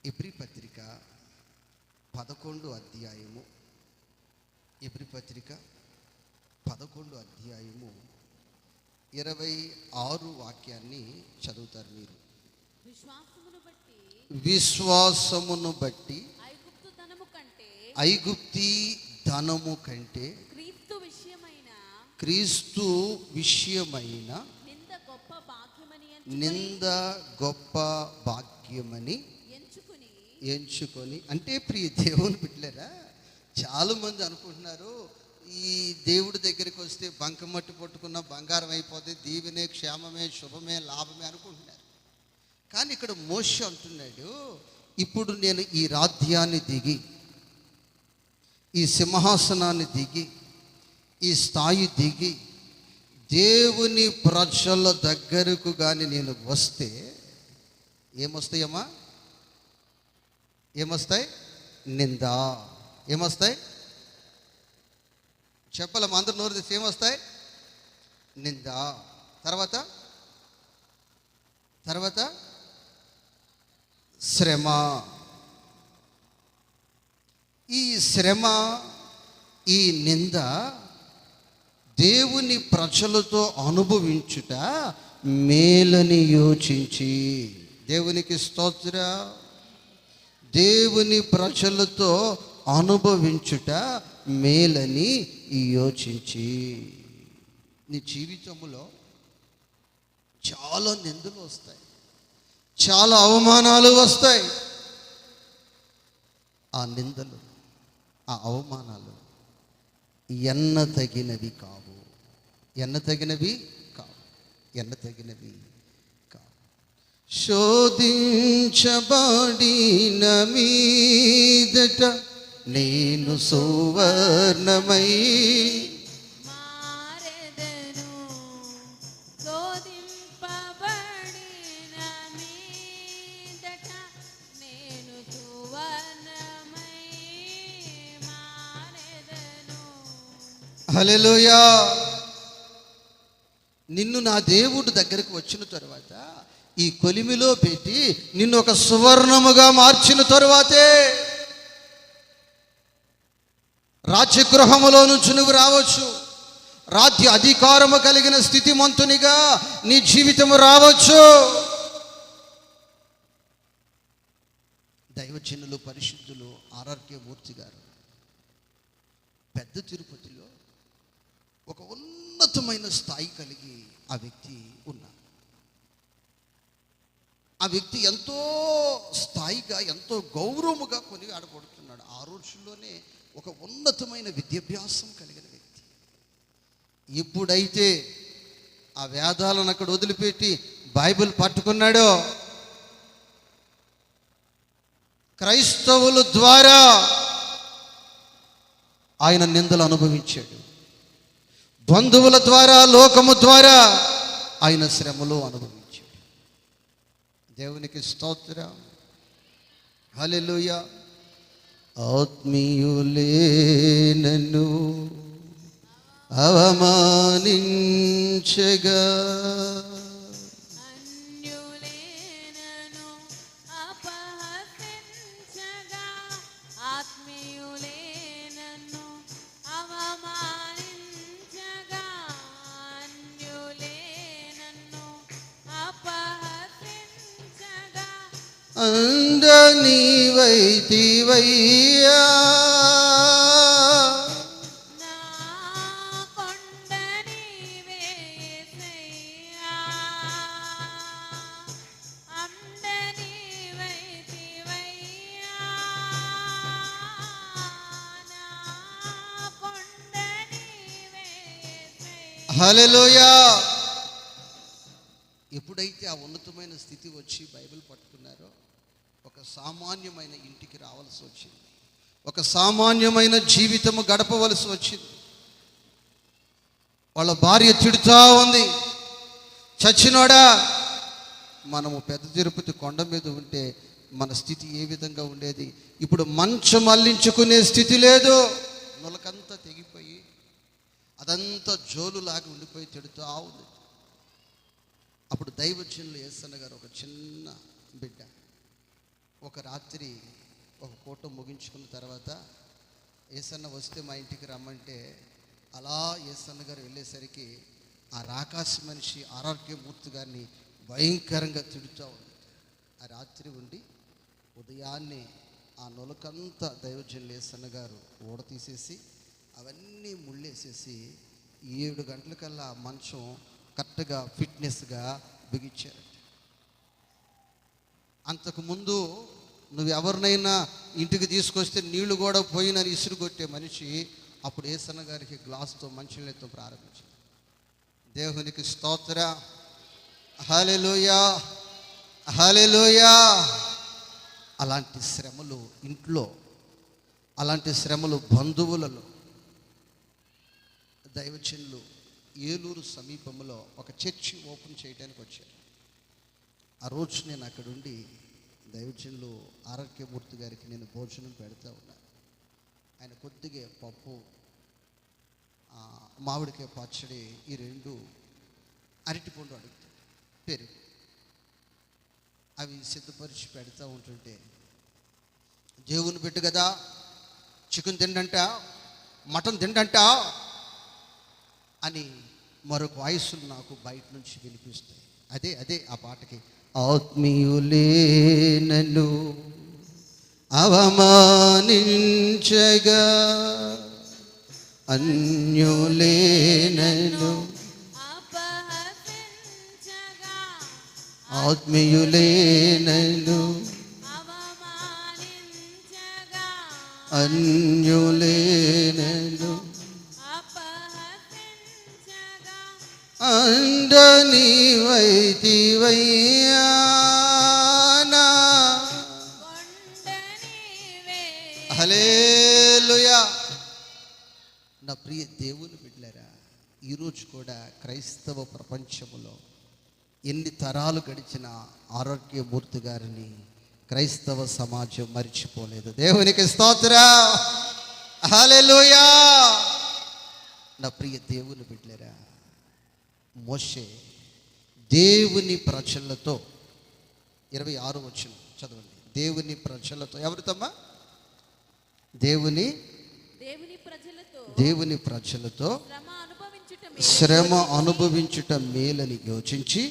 ఎబ్రీ పత్రిక 11 అధ్యాయము, ఎబ్రీ పత్రిక 11 అధ్యాయము 26 వాక్యాన్ని చదువుతారు మీరు. విశ్వాసమును బట్టి ఐగుప్తి ధనము కంటే క్రీస్తు విషయమైన నింద గొప్ప భాగ్యమని ఎంచుకొని. అంటే ప్రియ దేవుని బిడ్డలారా, చాలా మంది అనుకుంటున్నారు ఈ దేవుడి దగ్గరికి వస్తే బంకమట్టి పట్టుకున్న బంగారం అయిపోతే దీవెనే, క్షేమమే, శుభమే, లాభమే అనుకుంటున్నారు. కానీ ఇక్కడ మోషే అంటున్నాడు, ఇప్పుడు నేను ఈ రాజ్యాన్ని దిగి, ఈ సింహాసనాన్ని దిగి, ఈ స్థాయి దిగి దేవుని ప్రజల దగ్గరకు కానీ నేను వస్తే ఏమొస్తాయమ్మా? ఏమొస్తాయి? నింద. ఏమొస్తాయి చెప్పలేము, అందరు నోరు తెచ్చి ఏమొస్తాయి? నింద. తర్వాత శ్రమ. ఈ శ్రమ, ఈ నింద దేవుని ప్రజలతో అనుభవించుట మేలని యోచించి. దేవునికి స్తోత్రం. దేవుని ప్రజలతో అనుభవించుట మేలని యోచించి. నీ జీవితంలో చాలా నిందలు వస్తాయి, చాలా అవమానాలు వస్తాయి. ఆ నిందలు, ఆ అవమానాలు ఎన్నతగినవి కావు, ఎన్నతగినవి కావు, ఎన్నతగినవి కావు. శోధించబడిన మీదట నేను సువర్ణమై మారెదను శోధింపబడిన మీదట నేను సువర్ణమై మారెదను. హల్లెలూయా. నిన్ను నా దేవుడు దగ్గరకు వచ్చిన తరువాత ఈ కొలిమిలో పెట్టి నిన్ను ఒక సువర్ణముగా మార్చిన తరువాతే రాజ్యగృహములో నుంచి నువ్వు రావచ్చు. రాజ్య అధికారము కలిగిన స్థితిమంతునిగా నీ జీవితము రావచ్చు. దైవజనులు పరిశుద్ధులు ఆర్ఆర్కే మూర్తి గారు పెద్ద తిరుపతిలో ఒక ఉన్నతమైన స్థాయి కలిగి ఆ వ్యక్తి ఉన్నారు. ఆ వ్యక్తి ఎంతో స్థాయిగా ఎంతో గౌరవముగా కొని ఆడబడుతున్నాడు. ఆ రోజుల్లోనే ఒక ఉన్నతమైన విద్యాభ్యాసం కలిగిన వ్యక్తి. ఎప్పుడైతే ఆ వేదాలను అక్కడ వదిలిపెట్టి బైబిల్ పట్టుకున్నాడో క్రైస్తవుల ద్వారా ఆయన నిందలు అనుభవించాడు. బంధువుల ద్వారా లోకము ద్వారా ఆయన శ్రమలు అనుభవించాడు. దేవునికి స్తోత్రం. హల్లెలూయా. ఆత్మీయులే నన్ను అవమానించగా అన్యులేనను అపహసించగా ఆత్మీయులేనను అవమానించగా అన్యులేనను అపహసించగా అంద నీవైతివయ్యా నా కొండ నీవే యేసయ్యా అండ నీవైతివయ్యా నా కొండ నీవే యేసయ్యా. హల్లెలూయా. ఎప్పుడైతే ఆ ఉన్నతమైన స్థితి వచ్చి బైబిల్ పట్టుకున్నారో ఒక సామాన్యమైన ఇంటికి రావాల్సి వచ్చింది. ఒక సామాన్యమైన జీవితము గడపవలసి వచ్చింది. వాళ్ళ భార్య తిడుతూ ఉంది, చచ్చినోడా, మనము పెద్ద తిరుపతి కొండ మీద ఉంటే మన స్థితి ఏ విధంగా ఉండేది? ఇప్పుడు మంచం అల్లించుకునే స్థితి లేదు. నులకంతా తెగిపోయి అదంతా జోలులాగా ఉండిపోయి తిడుతూ ఉంది. అప్పుడు దైవజనులు యేసన్న గారు ఒక చిన్న బిడ్డ ఒక రాత్రి ఒక పూట ముగించుకున్న తర్వాత యేసన్న వస్తే మా ఇంటికి రమ్మంటే అలా యేసన్న గారు వెళ్ళేసరికి ఆ రాకాశ మనిషి ఆర్ఆర్కే మూర్తి గారిని భయంకరంగా తిడుతూ ఉంది. ఆ రాత్రి ఉండి ఉదయాన్నే ఆ నొలకంతా దైవజనులు యేసన్న గారు ఊడ తీసేసి అవన్నీ ముళ్ళేసేసి 7 గంటలకల్లా మంచం కరెక్ట్గా ఫిట్నెస్గా బిగించారట. అంతకుముందు నువ్వు ఎవరినైనా ఇంటికి తీసుకొస్తే నీళ్లు కూడా పోయినని ఇసురుగొట్టే మనిషి అప్పుడు యేసన్న గారికి గ్లాసుతో మంచినీళ్ళతో ప్రారంభించారు. దేవునికి స్తోత్ర. హల్లెలూయా, హల్లెలూయా. అలాంటి శ్రమలు ఇంట్లో, అలాంటి శ్రమలు బంధువులలో. దైవజనులు ఏలూరు సమీపంలో ఒక చర్చి ఓపెన్ చేయడానికి వచ్చారు. ఆ రోజు నేను అక్కడ ఉండి దైవజనులు ఆర్ఆర్కే మూర్తి గారికి నేను భోజనం పెడతా ఉన్నాను. ఆయన కొద్దిగా పప్పు, మామిడికాయ పచ్చడి, ఈ 2 అరటిపండు అడుగుతాడు, పెరుగు, అవి సిద్ధపరిచి పెడతా ఉంటుంటే దేవుని బిడ్డ కదా, చికెన్ తిండంట, మటన్ తిండంట అని మరొక వాయిస్సులు నాకు బయట నుంచి వినిపిస్తాయి. అదే ఆ పాటకి ఆత్మీయులే నన్ను అవమానించగా అన్యులే నన్ను అపహసించగా ఆత్మీయులే నన్ను అవమానించగా అన్యులే నన్ను అపహసించగా అండ నీవైతివయ్యా నా కొండ నీవే హల్లెలూయా. బిడ్డలారా, ఈరోజు కూడా క్రైస్తవ ప్రపంచంలో ఎన్ని తరాలు గడిచిన ఆరోగ్యమూర్తి గారిని క్రైస్తవ సమాజం మర్చిపోలేదు. దేవునికి స్తోత్రం, హల్లెలూయా. నా ప్రియ దేవుని బిడ్డలారా, మోషే దేవుని ప్రజలతో 26 వచనం చదవండి. దేవుని ప్రజలతో, ఎవరితమ్మా? దేవుని ప్రజలతో శ్రమ అనుభవించుట మేలని యోచించి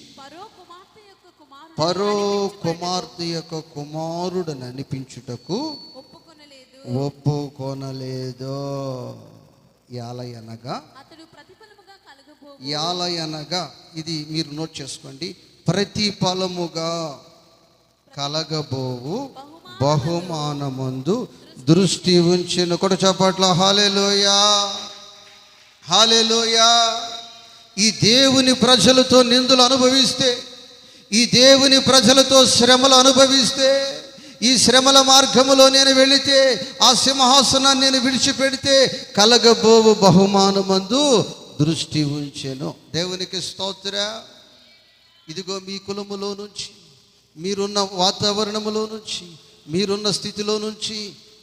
ఫరో కుమార్తె యొక్క కుమారుడని అనిపించుటకు ఒప్పుకొనలేదు. యాలయనగా ఇది మీరు నోట్ చేసుకోండి. ప్రతిఫలముగా కలగబోవు బహుమానమందు దృష్టి ఉంచిన కూడా చెప్పట్ల. హల్లెలూయా, హల్లెలూయా. ఈ దేవుని ప్రజలతో నిందలు అనుభవిస్తే, ఈ దేవుని ప్రజలతో శ్రమలు అనుభవిస్తే, ఈ శ్రమల మార్గములో నేను వెళితే, ఆ సింహాసనాన్ని నేను విడిచిపెడితే కలగబోవు బహుమానమందు దృష్టి ఉంచెను. దేవునికి స్తోత్రం. ఇదిగో మీ కులములో నుంచి, మీరున్న వాతావరణములో నుంచి, మీరున్న స్థితిలో నుంచి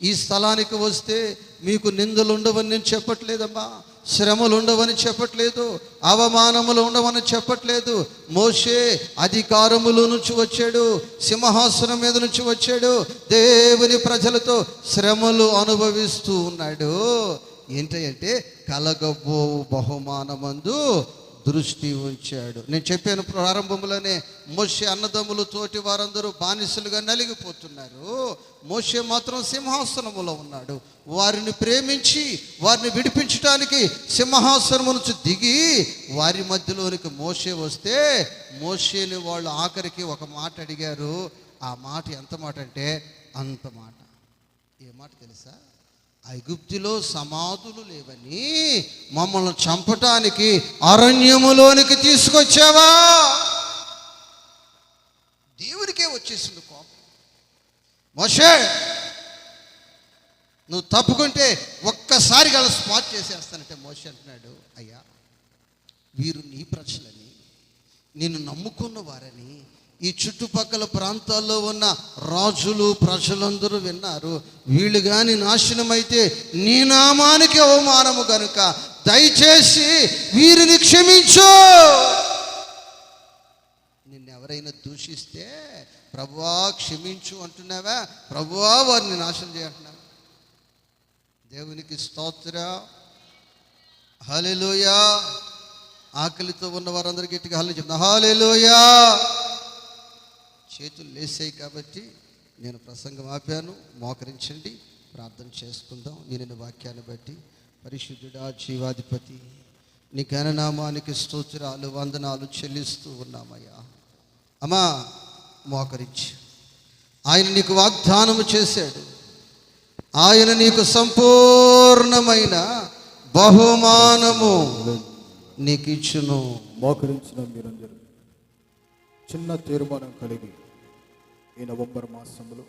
ఈ స్థలానికి వస్తే మీకు నిందలు ఉండవని నేను చెప్పట్లేదమ్మా, శ్రమలు ఉండవని చెప్పట్లేదు, అవమానములు ఉండవని చెప్పట్లేదు. మోషే అధికారములో నుంచి వచ్చాడు, సింహాసనం మీద నుంచి వచ్చాడు, దేవుని ప్రజలతో శ్రమలు అనుభవిస్తూ ఉన్నాడు. ఏంటంటే కలగబో బహుమానమందు దృష్టి ఉంచాడు. నేను చెప్పాను ప్రారంభంలోనే, మోషే అన్నదమ్ములు తోటి వారందరూ బానిసలుగా నలిగిపోతున్నారు, మోషే మాత్రం సింహాసనములో ఉన్నాడు. వారిని ప్రేమించి వారిని విడిపించడానికి సింహాసనము నుంచి దిగి వారి మధ్యలోనికి మోషే వస్తే, మోషేని వాళ్ళు ఆఖరికి ఒక మాట అడిగారు. ఆ మాట ఎంత మాట అంటే అంత మాట. ఏ మాట తెలుసా? ఐగుప్తులో సమాధులు లేవని మమ్మల్ని చంపటానికి అరణ్యములోనికి తీసుకొచ్చావా? దేవునికే వచ్చేసింది కోపం. మోషే, నువ్వు తప్పుకుంటే ఒక్కసారి గల స్పాట్ చేసేస్తానంటే మోషే అంటున్నాడు, అయ్యా వీరు నీ ప్రజలని, నేను నమ్ముకున్న వారని ఈ చుట్టుపక్కల ప్రాంతాల్లో ఉన్న రాజులు ప్రజలందరూ విన్నారు. వీళ్ళు కానీ నాశనమైతే నీ నామానికి అవమానము కనుక దయచేసి వీరిని క్షమించు. నిన్నెవరైనా దూషిస్తే ప్రభువా క్షమించు అంటున్నావా? ప్రభువా వారిని నాశనం చేయంటున్నావా? దేవునికి స్తోత్రం, హల్లెలూయా. ఆకలితో ఉన్న వారందరికీ గట్టిగా హల్లెలూయా చెప్తున్నా, హల్లెలూయా. చేతులు లేసాయి కాబట్టి నేను ప్రసంగం ఆపాను. మోకరించండి, ప్రార్థన చేసుకుందాం. వినిన వాక్యాన్ని బట్టి పరిశుద్ధుడా, జీవాధిపతి, నీ ఘననామానికి స్తోత్రాలు వందనాలు చెల్లిస్తూ ఉన్నామయ్యా. అమ్మా మోకరించి, ఆయన నీకు వాగ్దానము చేశాడు, ఆయన నీకు సంపూర్ణమైన బహుమానము నీకు ఇచ్చును. మోకరించిన మీరందరూ చిన్న తీర్మానం కలిగి ఈ నవంబర్ మాసంలో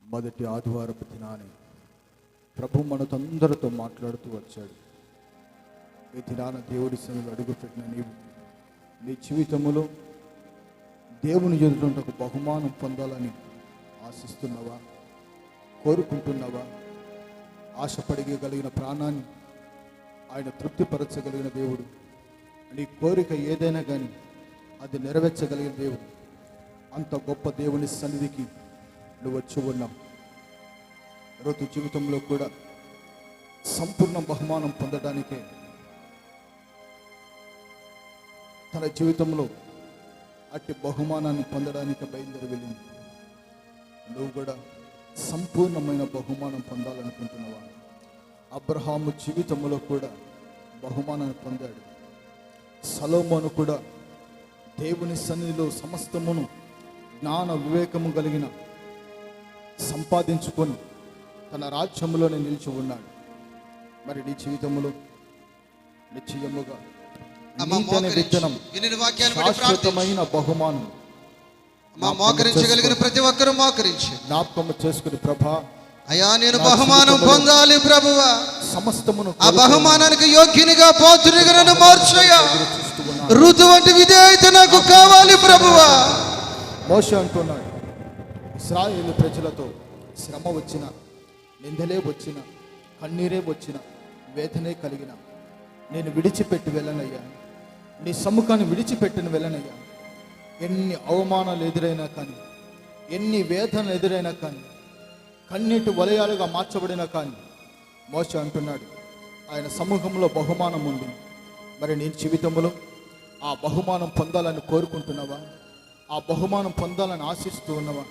మొదటి ఆదివారపు దినాన్ని ప్రభు మనతో అందరితో మాట్లాడుతూ వచ్చాడు. ఈ దినాన దేవుడి సన్నిధిలో అడుగుపెట్టిన నీవు నీ జీవితంలో దేవుని ఎదుట ఒక బహుమానం పొందాలని ఆశిస్తున్నావా, కోరుకుంటున్నావా? ఆశపడగలిగిన ప్రాణాన్ని ఆయన తృప్తిపరచగలిగిన దేవుడు, నీ కోరిక ఏదైనా కానీ అది నెరవేర్చగలిగిన దేవుడు. అంత గొప్ప దేవుని సన్నిధికి నువ్వు వచ్చి ఉన్నావు. రోజు జీవితంలో కూడా సంపూర్ణ బహుమానం పొందడానికే తన జీవితంలో అట్టి బహుమానాన్ని పొందడానికి బయలుదేరి వెళ్ళింది. నువ్వు కూడా సంపూర్ణమైన బహుమానం పొందాలనుకుంటున్నావా? అబ్రహాము జీవితంలో కూడా బహుమానాన్ని పొందాడు. సొలొమోను కూడా దేవుని సన్నిధిలో సమస్తమును జ్ఞాన వివేకము కలిగిన సంపాదించుకొని తన రాజ్యంలోనే నిలిచి ఉన్నాడు. మరి నీ జీవితంలో నిశ్చయముగా విత్తనం శాశ్వతమైన బహుమానం మోకరించగలిగిన ప్రతి ఒక్కరూ మోకరించి జ్ఞాపకం చేసుకుని, ప్రభా అయ్యా నేను బహుమానం పొందాలి ప్రభువా, సమస్తమును ఆ బహుమానానికి యోగ్యునిగా పాత్రునిగా నన్ను మార్చయ్యా. ఋతు వంటి విధేయత నాకు కావాలి ప్రభువా. మోషే అంటున్నాడు, ఇశ్రాయేలు ప్రజలతో శ్రమ వచ్చిన, నిందలే వచ్చిన, కన్నీరే వచ్చిన, వేదనే కలిగిన నేను విడిచిపెట్టి వెళ్ళనయ్యా, నీ సమ్ముఖాన్ని విడిచిపెట్టిన వెళ్ళనయ్యా. ఎన్ని అవమానాలు ఎదురైనా కానీ, ఎన్ని వేదనలు ఎదురైనా కానీ, కన్నీటి వలయాలుగా మార్చబడినా కానీ, మోషే అంటున్నాడు ఆయన సమూహంలో బహుమానం ఉంది. మరి నీ జీవితంలో ఆ బహుమానం పొందాలని కోరుకుంటున్నావా? ఆ బహుమానం పొందాలని ఆశిస్తూ ఉన్నవా?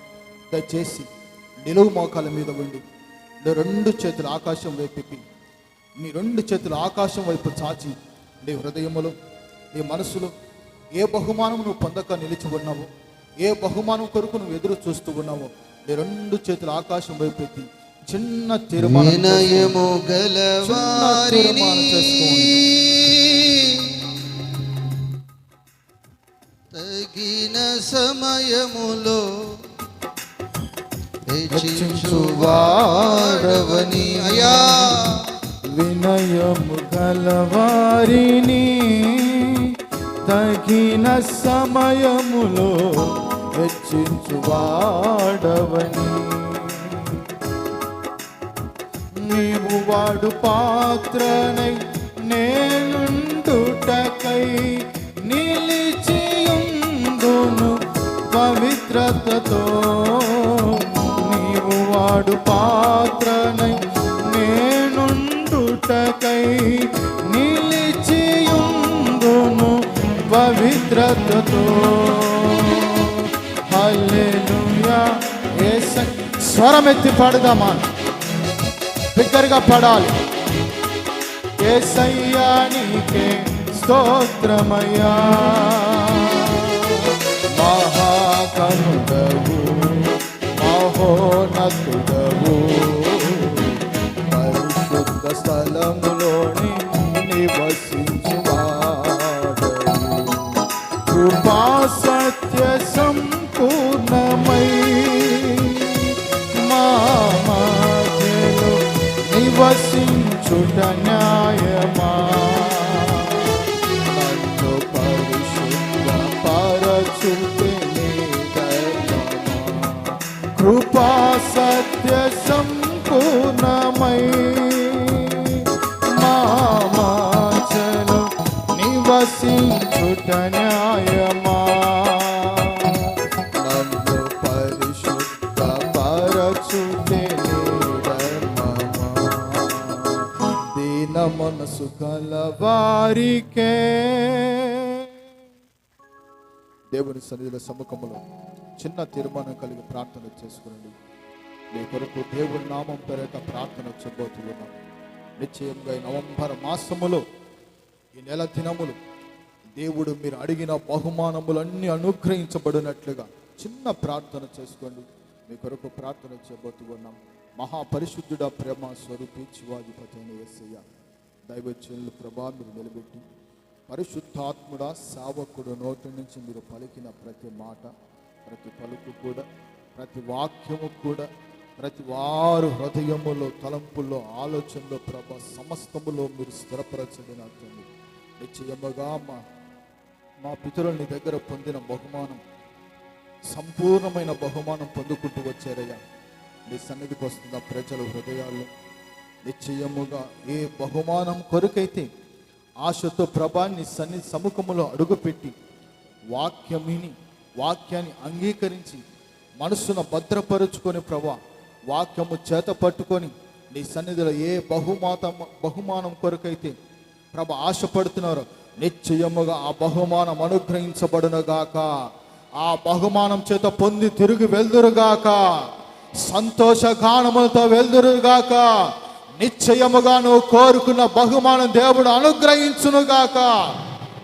దయచేసి నిలువు మోకాల మీద ఉండి నీ 2 చేతులు ఆకాశం వైపు, నీ 2 చేతులు ఆకాశం వైపు చాచి, నీ హృదయములో, నీ మనసులో ఏ బహుమానం నువ్వు పొందక నిలిచి ఉన్నావో, ఏ బహుమానం కొరకు నువ్వు ఎదురు చూస్తూ ఉన్నావో, నీ 2 చేతులు ఆకాశం వైపు ఎత్తి చిన్న తీర్మానం చేసుకోండి. తగిన సమయములో హెచ్చించువాడవని అయ్యా, వినయము గలవారిని తగిన సమయములో హెచ్చించువాడవని, నీవు వాడు పాత్రనై నేనుండుటకై నిలిచియుందును పవిత్రతతో. నీవు వాడు పాత్రనై నేనుండుటకై నిలిచియుందును పవిత్రతతో. హల్లెలూయా. యేసయ్య, స్వరమెత్తి పాడుదామా? బిగ్గరగా పాడాలి. యేసయ్యా నీకే స్తోత్రమయ్యా, మహాకనుడవు, మహోన్నతుడవు, పరిశుద్ధ స్థలములోని నివసించువాడవు, కృపా సత్య సంపూర్ణమై మా మధ్యలో నివసించుట న్యాయమా, నన్ను పరిశుద్ధ పరచుటే నీ ధర్మమా, కృపా సత్య సంపూర్ణమై మా మధ్యలో నివసించుట న్యాయమా, నన్ను పరిశుద్ధ పరచుటే నీ ధర్మమా. దీన మనసు కలవారికే దేవుని సన్నిధిలో సముఖములో చిన్న తీర్మానం కలిగి ప్రార్థన చేసుకునండి. మీ కొరకు దేవుని నామం పేరట ప్రార్థన చేయబోతున్నాం. నిశ్చయంగా ఈ నవంబర్ మాసములో ఈ నెల దినములు దేవుడు మీరు అడిగిన బహుమానములన్నీ అనుగ్రహించబడినట్లుగా చిన్న ప్రార్థన చేసుకోండి. మీ కొరకు ప్రార్థన చేయబోతున్నాం. మహాపరిశుద్ధుడ, ప్రేమ స్వరూపి, శివాధిపతి అయిన యేసయ్య, దైవజనులు ప్రభా మీరు నిలబెట్టి, పరిశుద్ధాత్ముడ సేవకుడు నోటి నుంచి మీరు పలికిన ప్రతి మాట, ప్రతి పలుకు కూడా, ప్రతి వాక్యము కూడా, ప్రతి వారు హృదయములో, తలంపుల్లో, ఆలోచనలో ప్రభా సమస్తములో మీరు స్థిరపరచండి. నాకు నిశ్చయముగా మా పితరులు నీ దగ్గర పొందిన బహుమానం, సంపూర్ణమైన బహుమానం పొందుకుంటూ వచ్చారయ్యా. నీ సన్నిధికి వస్తున్న ప్రజల హృదయాల్లో నిశ్చయముగా ఏ బహుమానం కొరకైతే ఆశతో ప్రభా నీ సన్నిధి సముఖములో అడుగుపెట్టి వాక్యాన్ని అంగీకరించి మనసును భద్రపరుచుకొని ప్రభా వాక్యము చేత పట్టుకొని నీ సన్నిధిలో ఏ బహుమానం కొరకైతే ప్రభ ఆశపడుతున్నారు, నిశ్చయముగా ఆ బహుమానం అనుగ్రహించబడునుగాక. ఆ బహుమానం చేత పొంది తిరిగి వెళ్దురుగాక, సంతోష గానములతో వెళ్దురుగాక. నిశ్చయముగా నువ్వు కోరుకున్న బహుమానం దేవుడు అనుగ్రహించునుగాక.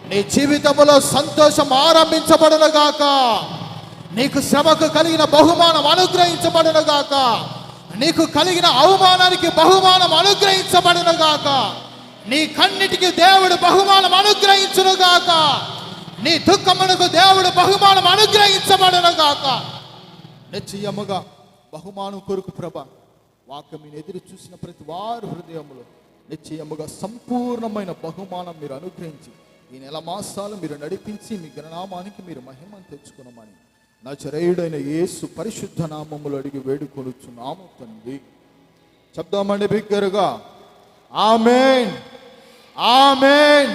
నీ జీవితంలో సంతోషం ఆరంభించబడునుగాక. నీకు శ్రమకు కలిగిన బహుమానం అనుగ్రహించబడునుగాక. నీకు కలిగిన అవమానానికి బహుమానం అనుగ్రహించబడునుగాక. నీ కన్నిటికి దేవుడు బహుమానం అనుగ్రహించునుగాక. నీ దుఃఖమునకు దేవుడు బహుమానం అనుగ్రహించబడునుగాక. నిశ్చయముగా బహుమానం కొరకు ప్రభ వాక్యం ఎదురు చూసిన ప్రతి వారు హృదయములో నిశ్చయముగా సంపూర్ణమైన బహుమానం మీరు అనుగ్రహించి ఈ నెల మాసాలు మీరు నడిపించి మీ గణనామానికి మీరు మహిమను తెచ్చుకున్నామని నజరేయుడైన యేసు పరిశుద్ధ నామములు అడిగి వేడుకొనుచున్నాము తండ్రి. చెప్దామండి బిగ్గరగా, ఆమేన్, ఆమేన్,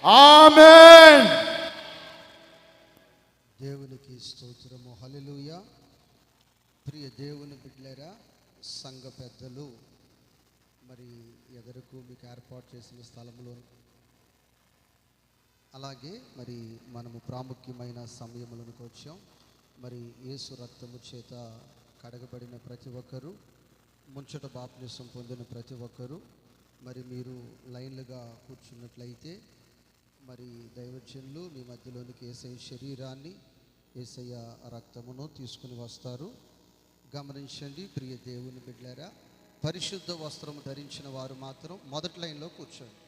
ఆమేన్. దేవునికి స్తోత్రము. హల్లెలూయా. ప్రియ దేవుని బిడ్డలారా, సంఘ పెద్దలు మరి ఎదరకు మీకు ఏర్పాటు చేసిన స్థలంలో, అలాగే మరి మనము ప్రాముఖ్యమైన సమయములకు వచ్చాం. మరి యేసు రక్తము చేత కడగబడిన ప్రతి ఒక్కరూ, ముంచట బాప్తిసం పొందిన ప్రతి ఒక్కరూ మరి మీరు లైన్లుగా కూర్చున్నట్లయితే మరి దైవజనులు మీ మధ్యలోనికి యేసయ్య శరీరాన్ని, యేసయ్య రక్తమును తీసుకుని వస్తారు. గమనించండి ప్రియ దేవుని బిడ్డలారా, పరిశుద్ధ వస్త్రము ధరించిన వారు మాత్రం మొదటి లైన్లో కూర్చోండి.